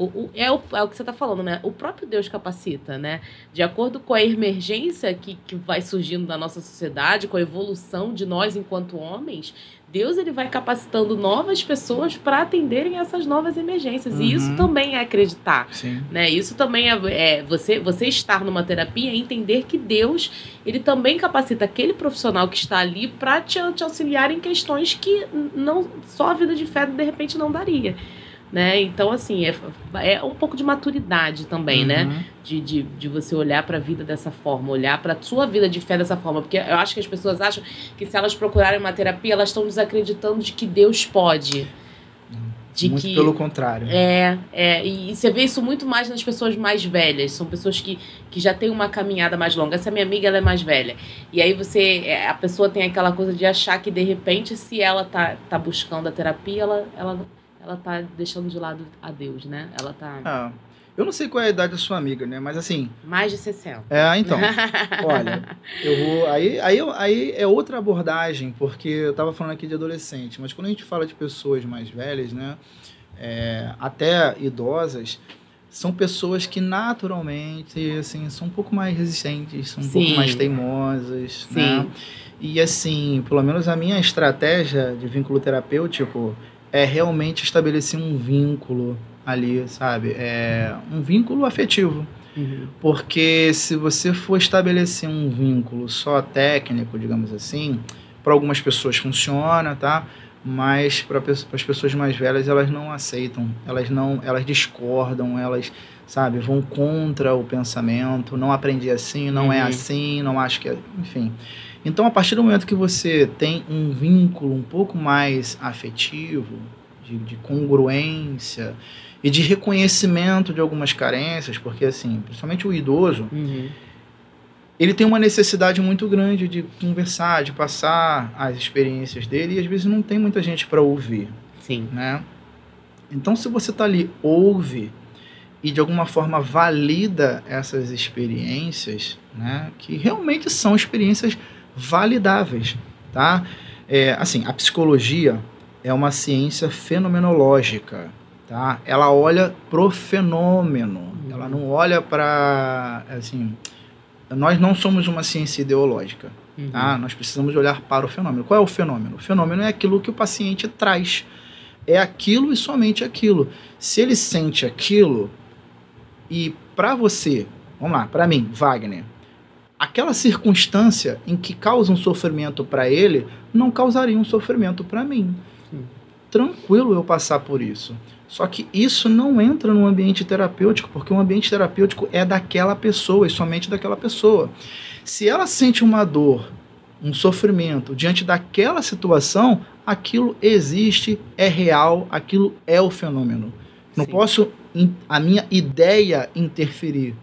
o que você está falando, né? O próprio Deus capacita, né? De acordo com a emergência que vai surgindo na nossa sociedade, com a evolução de nós enquanto homens, Deus ele vai capacitando novas pessoas para atenderem essas novas emergências. E isso também é acreditar. Sim. Né? Isso também é você estar numa terapia e entender que Deus ele também capacita aquele profissional que está ali para te auxiliar em questões que não, só a vida de fé de repente não daria. Né? Então, assim, é um pouco de maturidade também, né? De você olhar para a vida dessa forma, olhar para a sua vida de fé dessa forma. Porque eu acho que as pessoas acham que se elas procurarem uma terapia, elas estão desacreditando de que Deus pode. Muito pelo contrário. E você vê isso muito mais nas pessoas mais velhas. São pessoas que já têm uma caminhada mais longa. Essa minha amiga, ela é mais velha. E aí a pessoa tem aquela coisa de achar que, de repente, se ela tá buscando a terapia, ela tá deixando de lado a Deus, né? Ela tá... eu não sei qual é a idade da sua amiga, né? Mas assim... Mais de 60. Então. Olha, eu vou... Aí é outra abordagem, porque eu tava falando aqui de adolescente, mas quando a gente fala de pessoas mais velhas, né? Até idosas, são pessoas que naturalmente, assim, são um pouco mais resistentes, são um pouco mais teimosas, né? E assim, pelo menos a minha estratégia de vínculo terapêutico é realmente estabelecer um vínculo ali, sabe? Um vínculo afetivo. Porque se você for estabelecer um vínculo só técnico, digamos assim, para algumas pessoas funciona, tá? Mas para as pessoas mais velhas, elas não aceitam, elas discordam, elas, sabe, vão contra o pensamento, não aprendi assim, não é assim, não acho que é... Enfim. Então, a partir do momento que você tem um vínculo um pouco mais afetivo, de congruência e de reconhecimento de algumas carências, porque, assim, principalmente o idoso, ele tem uma necessidade muito grande de conversar, de passar as experiências dele, e às vezes não tem muita gente para ouvir. Sim. Né? Então, se você está ali, ouve e de alguma forma valida essas experiências, né, que realmente são experiências validáveis, tá? Assim, a psicologia é uma ciência fenomenológica, tá? Ela olha pro fenômeno, ela não olha para, assim, nós não somos uma ciência ideológica, tá? Nós precisamos olhar para o fenômeno. Qual é o fenômeno? O fenômeno é aquilo que o paciente traz, é aquilo e somente aquilo. Se ele sente aquilo e para você, vamos lá, para mim, Wagner, aquela circunstância em que causa um sofrimento para ele, não causaria um sofrimento para mim. Tranquilo eu passar por isso. Só que isso não entra no ambiente terapêutico, porque o ambiente terapêutico é daquela pessoa e somente daquela pessoa. Se ela sente uma dor, um sofrimento diante daquela situação, aquilo existe, é real, aquilo é o fenômeno. Não posso, a minha ideia, interferir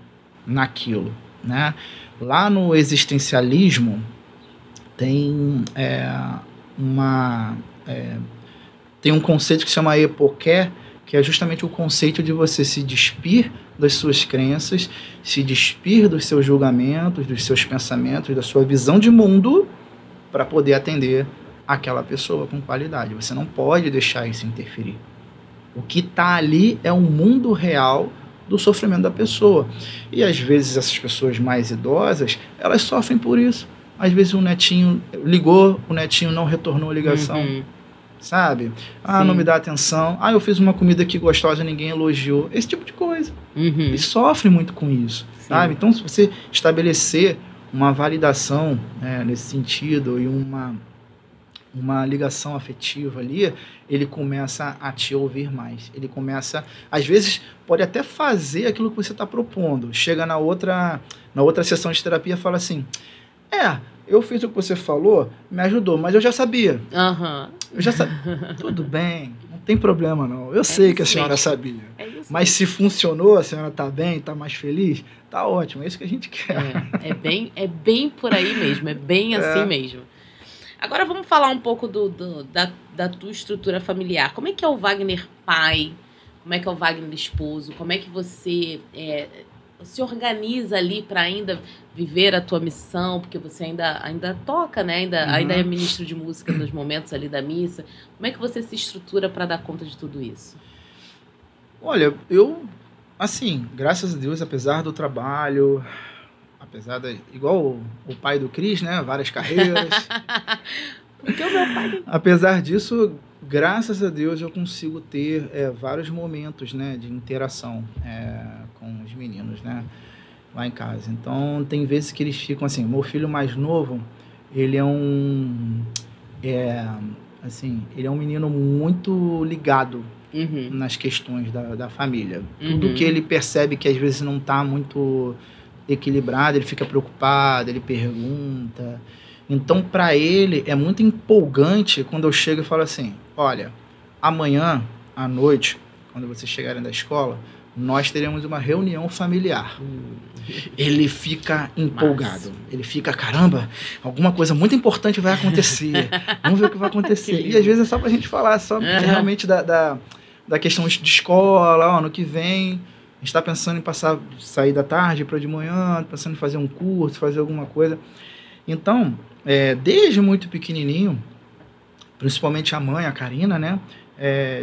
naquilo, né? Lá no existencialismo tem tem um conceito que se chama epoqué, que é justamente o conceito de você se despir das suas crenças, se despir dos seus julgamentos, dos seus pensamentos, da sua visão de mundo, para poder atender aquela pessoa com qualidade. Você não pode deixar isso interferir. O que está ali é o mundo real do sofrimento da pessoa. E às vezes essas pessoas mais idosas, elas sofrem por isso. Às vezes o netinho ligou, o netinho não retornou a ligação. Sabe? Não me dá atenção. Eu fiz uma comida aqui gostosa, ninguém elogiou. Esse tipo de coisa. E sofre muito com isso. Sabe? Então, se você estabelecer uma validação nesse sentido e uma ligação afetiva ali, ele começa a te ouvir mais. Ele começa, às vezes, pode até fazer aquilo que você está propondo. Chega na outra sessão de terapia e fala assim, eu fiz o que você falou, me ajudou, mas eu já sabia. Aham. Eu já sabia. Tudo bem, não tem problema não. Eu sei que a senhora sabia. Mas se funcionou, a senhora tá bem, tá mais feliz, tá ótimo, é isso que a gente quer. É bem por aí mesmo, é bem assim mesmo. Agora vamos falar um pouco da tua estrutura familiar. Como é que é o Wagner pai? Como é que é o Wagner esposo? Como é que você se organiza ali para ainda viver a tua missão? Porque você ainda toca, né? Ainda é ministro de música nos momentos ali da missa. Como é que você se estrutura para dar conta de tudo isso? Olha, eu, assim, graças a Deus, apesar do trabalho, igual o pai do Cris, né? Várias carreiras. Porque o meu pai... Apesar disso, graças a Deus, eu consigo ter vários momentos, né, de interação com os meninos, né, lá em casa. Então, tem vezes que eles ficam assim, meu filho mais novo, ele é um menino muito ligado nas questões da família. Tudo que ele percebe que às vezes não está muito equilibrado, ele fica preocupado, ele pergunta. Então, para ele, é muito empolgante quando eu chego e falo assim, olha, amanhã à noite, quando vocês chegarem da escola, nós teremos uma reunião familiar. Ele fica empolgado. Massa. Ele fica, caramba, alguma coisa muito importante vai acontecer. Vamos ver o que vai acontecer. E às vezes é só pra gente falar, só realmente da questão de escola, ano que vem, a gente está pensando em sair da tarde para de manhã, pensando em fazer um curso, fazer alguma coisa. Então, desde muito pequenininho, principalmente a mãe, a Karina, né,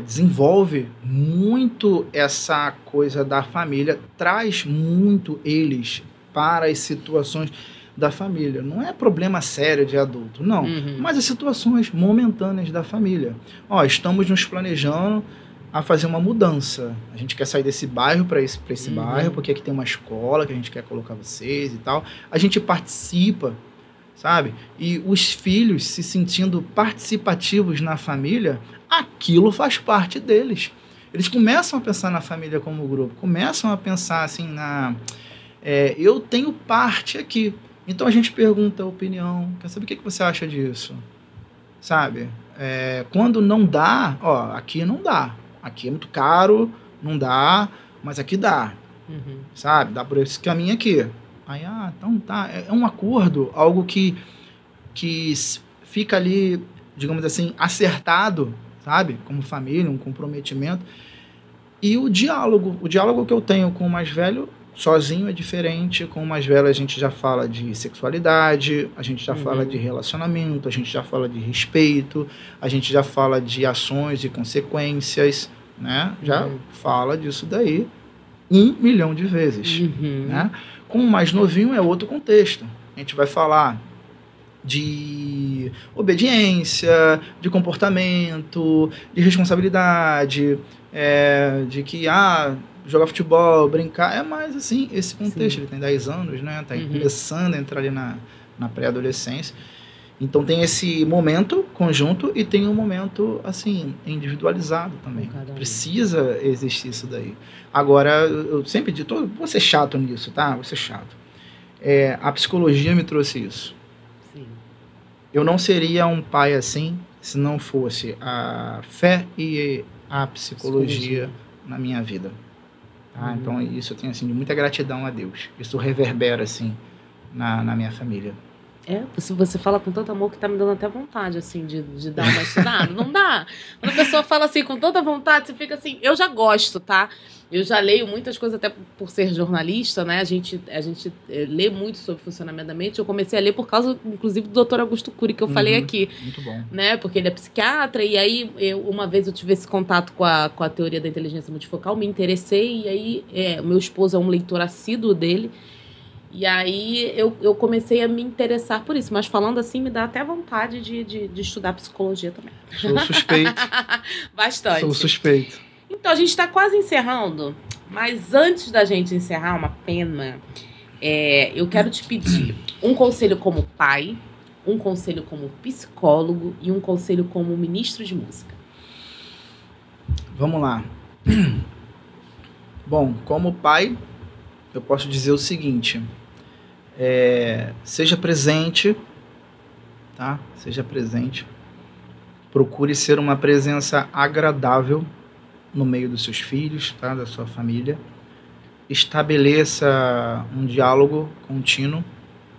desenvolve muito essa coisa da família, traz muito eles para as situações da família. Não é problema sério de adulto, não, mas as situações momentâneas da família. Estamos nos planejando a fazer uma mudança. A gente quer sair desse bairro para esse bairro, porque aqui tem uma escola que a gente quer colocar vocês e tal. A gente participa, sabe? E os filhos se sentindo participativos na família, aquilo faz parte deles. Eles começam a pensar na família como grupo, começam a pensar assim eu tenho parte aqui. Então a gente pergunta a opinião, quer saber o que você acha disso? Sabe? Quando não dá, aqui não dá. Aqui é muito caro, não dá, mas aqui dá. Sabe? Dá por esse caminho aqui. Aí, então tá. É um acordo, algo que fica ali, digamos assim, acertado, sabe? Como família, um comprometimento. E o diálogo que eu tenho com o mais velho, sozinho é diferente. Com o mais velho a gente já fala de sexualidade, a gente já fala de relacionamento, a gente já fala de respeito, a gente já fala de ações e consequências, né? Já fala disso daí 1 milhão de vezes, né? Com o mais novinho é outro contexto. A gente vai falar de obediência, de comportamento, de responsabilidade, de que jogar futebol, brincar, é mais assim, esse contexto. Sim. Ele tem 10 anos, né? Tá começando a entrar ali na pré-adolescência. Então tem esse momento conjunto e tem um momento, assim, individualizado também. Precisa existir isso daí. Agora, eu sempre digo, vou ser chato nisso, tá? Vou ser chato. A psicologia me trouxe isso. Sim. Eu não seria um pai assim se não fosse a fé e a psicologia na minha vida. Tá? Então, isso eu tenho, assim, de muita gratidão a Deus. Isso reverbera, assim, na minha família. Você fala com tanto amor que tá me dando até vontade, assim, de dar uma estudada. Não dá. Quando a pessoa fala assim, com tanta vontade, você fica assim... Eu já gosto, tá? Eu já leio muitas coisas, até por ser jornalista, né? A gente lê muito sobre funcionamento da mente. Eu comecei a ler por causa, inclusive, do Dr. Augusto Cury, que eu falei aqui. Muito bom. Né? Porque ele é psiquiatra, e aí, uma vez eu tive esse contato com a teoria da inteligência multifocal, me interessei, e aí, meu esposo é um leitor assíduo dele. E aí eu comecei a me interessar por isso. Mas falando assim, me dá até vontade de estudar psicologia também. Sou suspeito. Bastante. Sou suspeito. Então, a gente está quase encerrando. Mas antes da gente encerrar, uma pena, eu quero te pedir um conselho como pai, um conselho como psicólogo e um conselho como ministro de música. Vamos lá. Bom, como pai, eu posso dizer o seguinte... seja presente tá? Seja presente. Procure ser uma presença agradável no meio dos seus filhos, tá? Da sua família. Estabeleça um diálogo contínuo,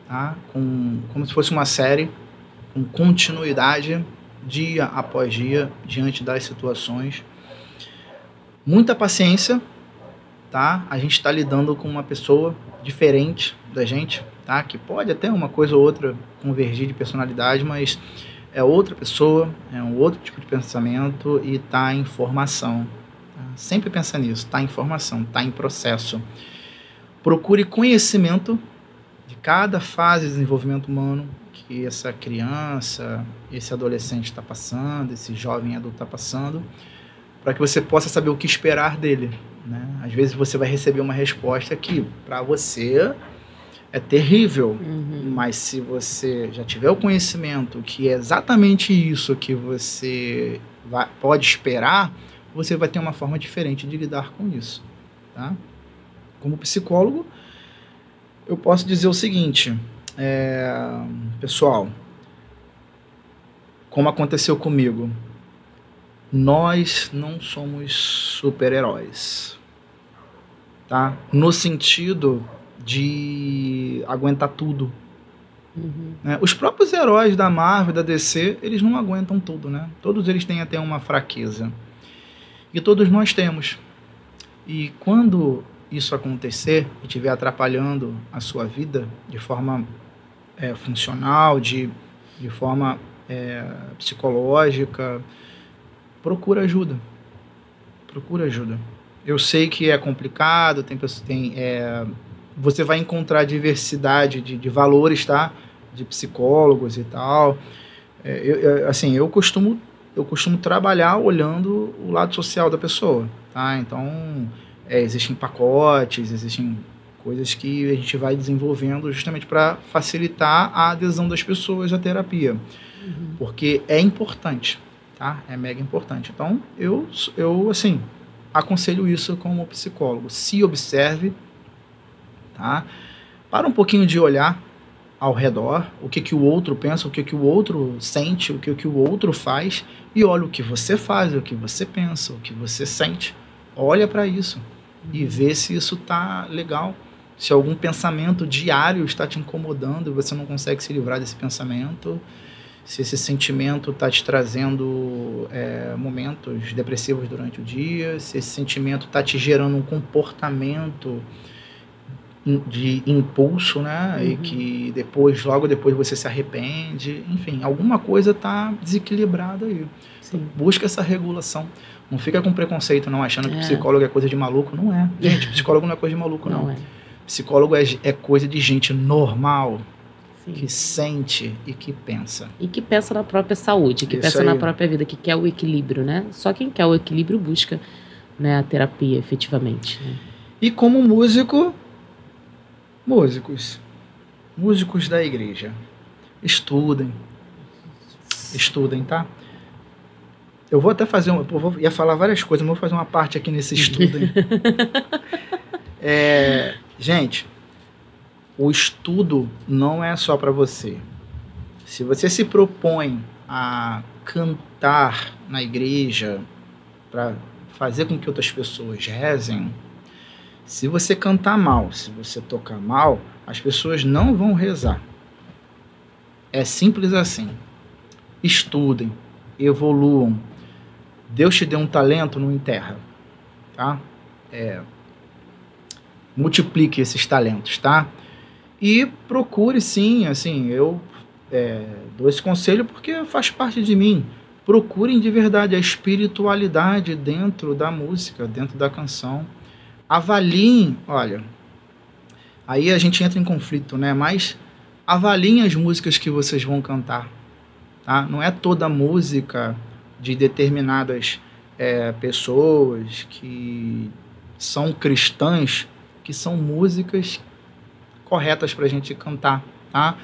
tá? Como se fosse uma série, com continuidade, dia após dia, diante das situações. Muita paciência, tá? A gente está lidando com uma pessoa diferente da gente, tá? Que pode até uma coisa ou outra convergir de personalidade, mas é outra pessoa, é um outro tipo de pensamento e está em formação. Tá? Sempre pensa nisso, está em formação, está em processo. Procure conhecimento de cada fase de desenvolvimento humano que essa criança, esse adolescente está passando, esse jovem adulto está passando, para que você possa saber o que esperar dele. Né? Às vezes você vai receber uma resposta que, para você, é terrível, mas se você já tiver o conhecimento que é exatamente isso que você pode esperar, você vai ter uma forma diferente de lidar com isso. Tá? Como psicólogo, eu posso dizer o seguinte, pessoal, como aconteceu comigo, nós não somos super-heróis, tá? No sentido de aguentar tudo. Né? Os próprios heróis da Marvel, da DC, eles não aguentam tudo, né? Todos eles têm até uma fraqueza. E todos nós temos. E quando isso acontecer e estiver atrapalhando a sua vida de forma funcional, de forma psicológica, procura ajuda. Procura ajuda. Eu sei que é complicado, você vai encontrar diversidade de valores, tá? De psicólogos e tal. Eu costumo trabalhar olhando o lado social da pessoa, tá? Então, existem pacotes, existem coisas que a gente vai desenvolvendo justamente para facilitar a adesão das pessoas à terapia. Porque é importante, tá? É mega importante. Então, eu aconselho isso como psicólogo. Se observe, tá? Para um pouquinho de olhar ao redor, o que o outro pensa, o que o outro sente, o que o outro faz, e olha o que você faz, o que você pensa, o que você sente. Olha para isso e vê se isso tá legal. Se algum pensamento diário está te incomodando e você não consegue se livrar desse pensamento, se esse sentimento está te trazendo momentos depressivos durante o dia, se esse sentimento está te gerando um comportamento de impulso, né? E que logo depois você se arrepende, enfim, alguma coisa está desequilibrada aí. Então, busca essa regulação. Não fica com preconceito, não, achando que psicólogo é coisa de maluco. Não é. Gente, psicólogo não é coisa de maluco, não. Psicólogo é coisa de gente normal, que sente e que pensa. E que pensa na própria saúde, que pensa na própria vida, que quer o equilíbrio, né? Só quem quer o equilíbrio busca, né, a terapia, efetivamente. Né? E como músicos da igreja, estudem, tá? Eu vou até ia falar várias coisas, mas vou fazer uma parte aqui nesse estudo. Gente, o estudo não é só para você. Se você se propõe a cantar na igreja para fazer com que outras pessoas rezem, se você cantar mal, se você tocar mal, as pessoas não vão rezar. É simples assim. Estudem, evoluam. Deus te deu um talento, não enterra, tá? Multiplique esses talentos, tá? E procure, sim, assim, eu dou esse conselho porque faz parte de mim. Procurem de verdade a espiritualidade dentro da música, dentro da canção. Avaliem, olha, aí a gente entra em conflito, né? Mas avaliem as músicas que vocês vão cantar, tá? Não é toda música de determinadas pessoas que são cristãs que são músicas corretas para a gente cantar, tá?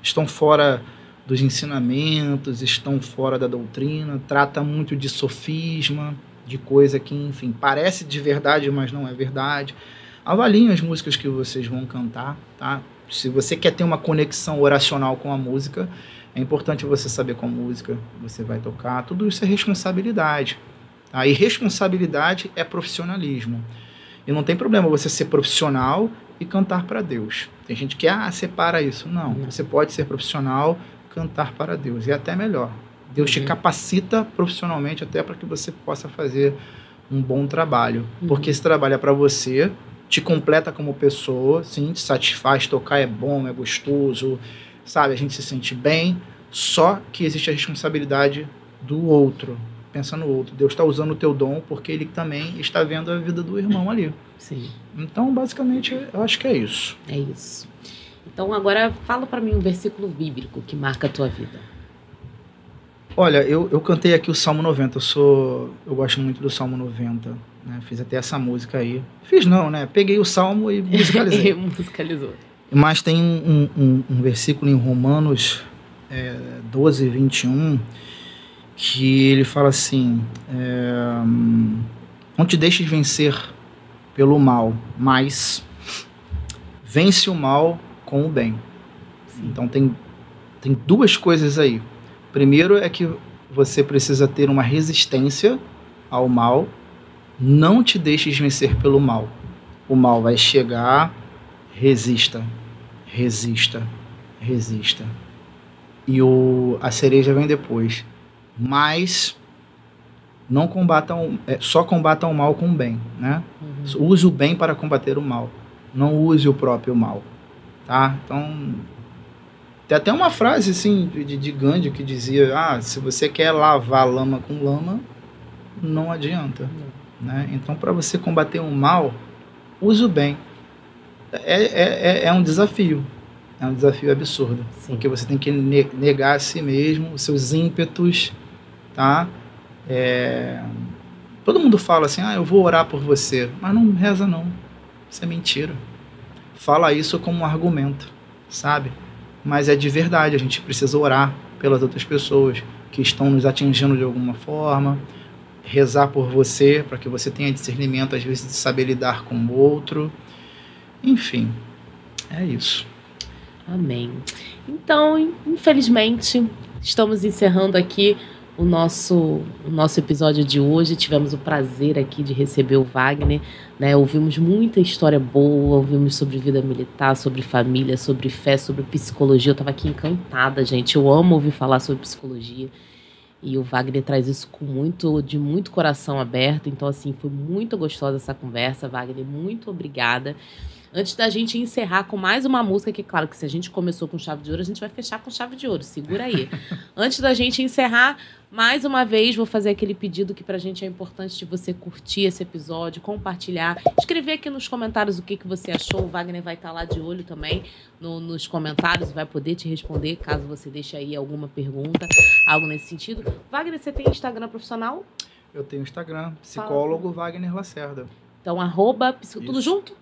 Estão fora dos ensinamentos, estão fora da doutrina, trata muito de sofisma, de coisa que, enfim, parece de verdade, mas não é verdade. Avaliem as músicas que vocês vão cantar, tá? Se você quer ter uma conexão oracional com a música, É importante você saber qual música você vai tocar. Tudo isso é responsabilidade. Tá? E responsabilidade é profissionalismo. E não tem problema você ser profissional e cantar para Deus. Tem gente que, separa isso. Não, você pode ser profissional, cantar para Deus. E até melhor. Deus te capacita profissionalmente até para que você possa fazer um bom trabalho. Porque esse trabalho é para você, te completa como pessoa, sim, te satisfaz, tocar é bom, é gostoso, sabe? A gente se sente bem, só que existe a responsabilidade do outro. Pensa no outro. Deus está usando o teu dom porque Ele também está vendo a vida do irmão ali. Sim. Então, basicamente, eu acho que é isso. É isso. Então, agora fala para mim um versículo bíblico que marca a tua vida. Olha, eu cantei aqui o Salmo 90. Eu gosto muito do Salmo 90. Né? Fiz até essa música aí. Fiz não, né? Peguei o Salmo e musicalizei. Musicalizou. Mas tem um versículo em Romanos 12, 21, que ele fala assim, não te deixes vencer pelo mal, mas vence o mal com o bem. Sim. Então tem duas coisas aí. Primeiro é que você precisa ter uma resistência ao mal. Não te deixes vencer pelo mal. O mal vai chegar, resista, resista, resista. E a cereja vem depois. Mas não só combata o mal com o bem, né? Use o bem para combater o mal. Não use o próprio mal, tá? Então, tem até uma frase assim de Gandhi que dizia: se você quer lavar lama com lama, não adianta, né? Então, para você combater o mal, use o bem. É um desafio. É um desafio absurdo. Sim. Porque você tem que negar a si mesmo, os seus ímpetos, tá? Todo mundo fala assim, eu vou orar por você. Mas não reza não. Isso é mentira. Fala isso como um argumento, sabe? Mas é de verdade. A gente precisa orar pelas outras pessoas que estão nos atingindo de alguma forma. Rezar por você, para que você tenha discernimento, às vezes, de saber lidar com o outro. Enfim, é isso. Amém. Então, infelizmente, estamos encerrando aqui o nosso episódio de hoje. Tivemos o prazer aqui de receber o Wagner, né? Ouvimos muita história boa, ouvimos sobre vida militar, sobre família, sobre fé, sobre psicologia. Eu estava aqui encantada, gente. Eu amo ouvir falar sobre psicologia. E o Wagner traz isso de muito coração aberto. Então, assim, foi muito gostosa essa conversa. Wagner, muito obrigada. Antes da gente encerrar com mais uma música, que claro que se a gente começou com chave de ouro, a gente vai fechar com chave de ouro, segura aí. Antes da gente encerrar, mais uma vez, vou fazer aquele pedido que pra gente é importante de você curtir esse episódio, compartilhar, escrever aqui nos comentários o que você achou. O Wagner vai estar lá de olho também nos comentários, vai poder te responder, caso você deixe aí alguma pergunta, algo nesse sentido. Wagner, você tem Instagram profissional? Eu tenho Instagram, psicólogo Wagner Lacerda. Então, tudo junto?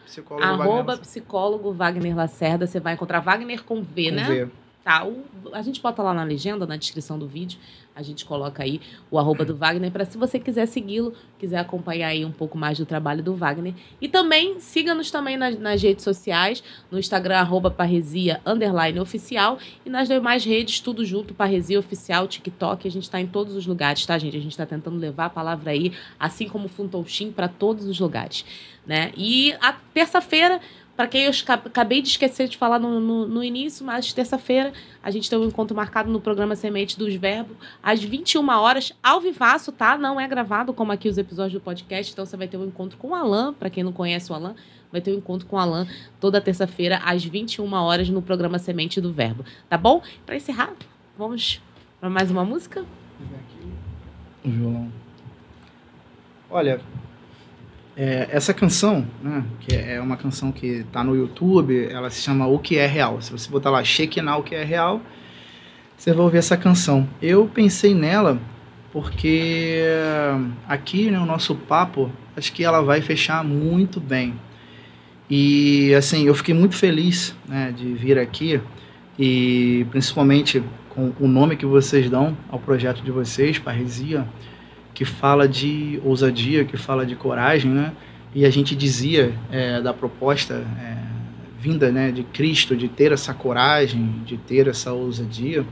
Psicólogo psicólogo Wagner Lacerda. Você vai encontrar Wagner com V, né? V. Tá, a gente bota lá na legenda, na descrição do vídeo, a gente coloca aí o _do Wagner, para se você quiser segui-lo, quiser acompanhar aí um pouco mais do trabalho do Wagner. E também, siga-nos também nas redes sociais, no Instagram, @parresia_oficial, e nas demais redes, tudo junto, Parresia Oficial, TikTok, a gente tá em todos os lugares, tá, gente? A gente tá tentando levar a palavra aí, assim como o Funtoxim, para todos os lugares, né? E a terça-feira, para quem eu acabei de esquecer de falar no início, mas terça-feira a gente tem um encontro marcado no programa Semente dos Verbos, às 21 horas, ao vivaço, tá? Não é gravado, como aqui os episódios do podcast, então você vai ter um encontro com o Alan, para quem não conhece o Alan, vai ter um encontro com o Alan toda terça-feira, às 21 horas, no programa Semente do Verbo, tá bom? Para encerrar, vamos para mais uma música? O violão. Olha... essa canção, né, que é uma canção que está no YouTube, ela se chama O Que É Real. Se você botar lá, Shekinah, O Que É Real, você vai ouvir essa canção. Eu pensei nela porque aqui, né, o nosso papo, acho que ela vai fechar muito bem. E, assim, eu fiquei muito feliz, né, de vir aqui, e principalmente com o nome que vocês dão ao projeto de vocês, Parresia, que fala de ousadia, que fala de coragem, né? E a gente dizia da proposta vinda, né, de Cristo, de ter essa coragem, de ter essa ousadia,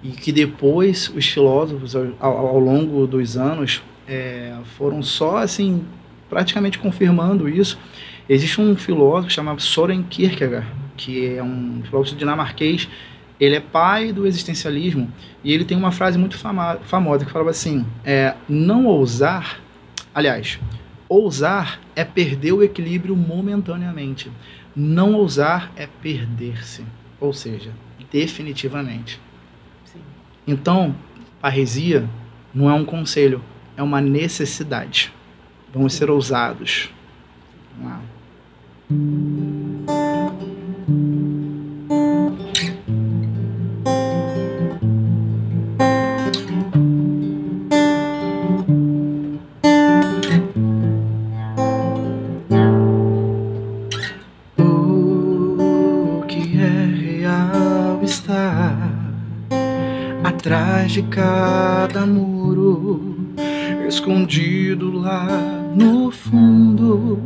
e que depois os filósofos, ao longo dos anos, foram só, assim, praticamente confirmando isso. Existe um filósofo chamado Søren Kierkegaard, que é um filósofo dinamarquês. Ele é pai do existencialismo, e ele tem uma frase muito famosa que falava assim, não ousar, aliás, ousar é perder o equilíbrio momentaneamente, não ousar é perder-se, ou seja, definitivamente. Sim. Então, parresia não é um conselho, é uma necessidade. Vamos ser ousados. Vamos lá. O que é real está atrás de cada muro, escondido lá no fundo,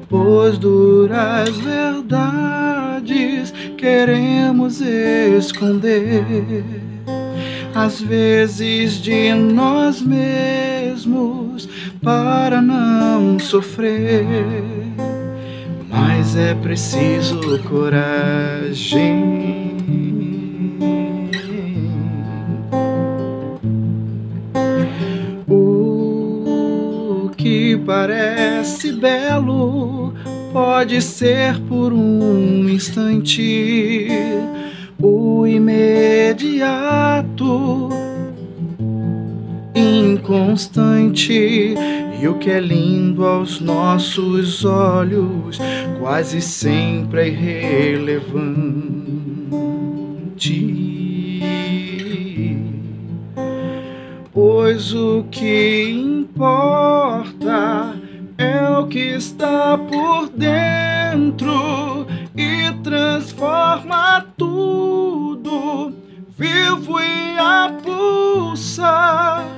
pois duras verdades queremos esconder, às vezes de nós mesmos, para não sofrer, mas é preciso coragem. Que parece belo pode ser por um instante o imediato, inconstante, e o que é lindo aos nossos olhos quase sempre é irrelevante. Pois o que importa é o que está por dentro e transforma tudo, vivo e a pulsar,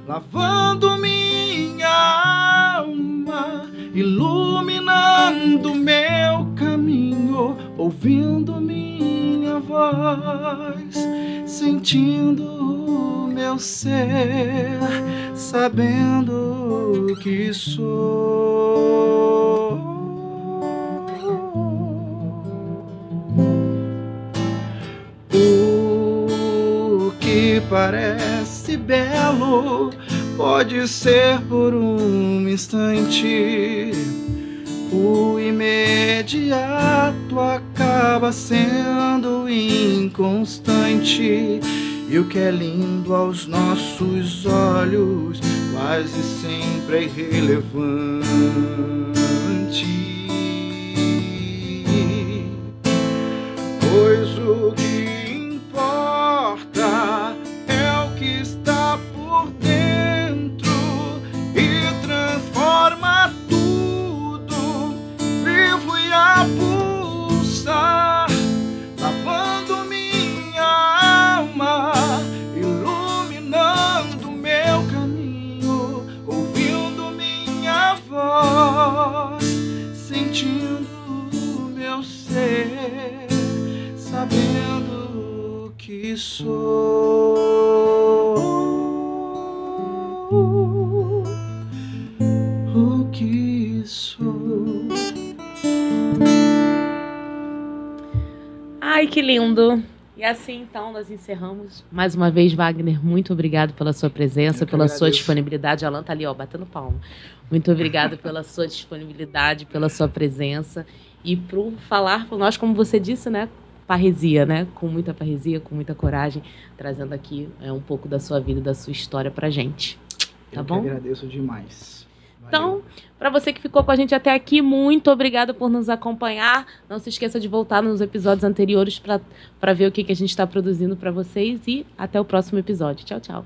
lavando minha alma, iluminando meu caminho, ouvindo minha voz, sentindo meu ser, sabendo que sou. O que parece belo pode ser por um instante, o imediato acaba sendo inconstante, e o que é lindo aos nossos olhos quase sempre é irrelevante. Pois o que importa é o que está por dentro e transforma tudo, vivo e a pulsar, lavando minha alma, iluminando meu caminho, ouvindo minha voz, sentindo meu ser, sabendo que sou o que sou. Ai, que lindo! E assim, então, nós encerramos. Mais uma vez, Wagner, muito obrigado pela sua presença, pela sua disponibilidade. Alan tá ali, ó, batendo palma. Muito obrigado pela sua disponibilidade, pela sua presença e por falar por nós, como você disse, né? Parresia, né? Com muita parresia, com muita coragem, trazendo aqui um pouco da sua vida, da sua história pra gente. Tá bom? Eu que agradeço demais. Valeu. Então, para você que ficou com a gente até aqui, muito obrigada por nos acompanhar. Não se esqueça de voltar nos episódios anteriores para ver o que a gente está produzindo para vocês. E até o próximo episódio. Tchau, tchau.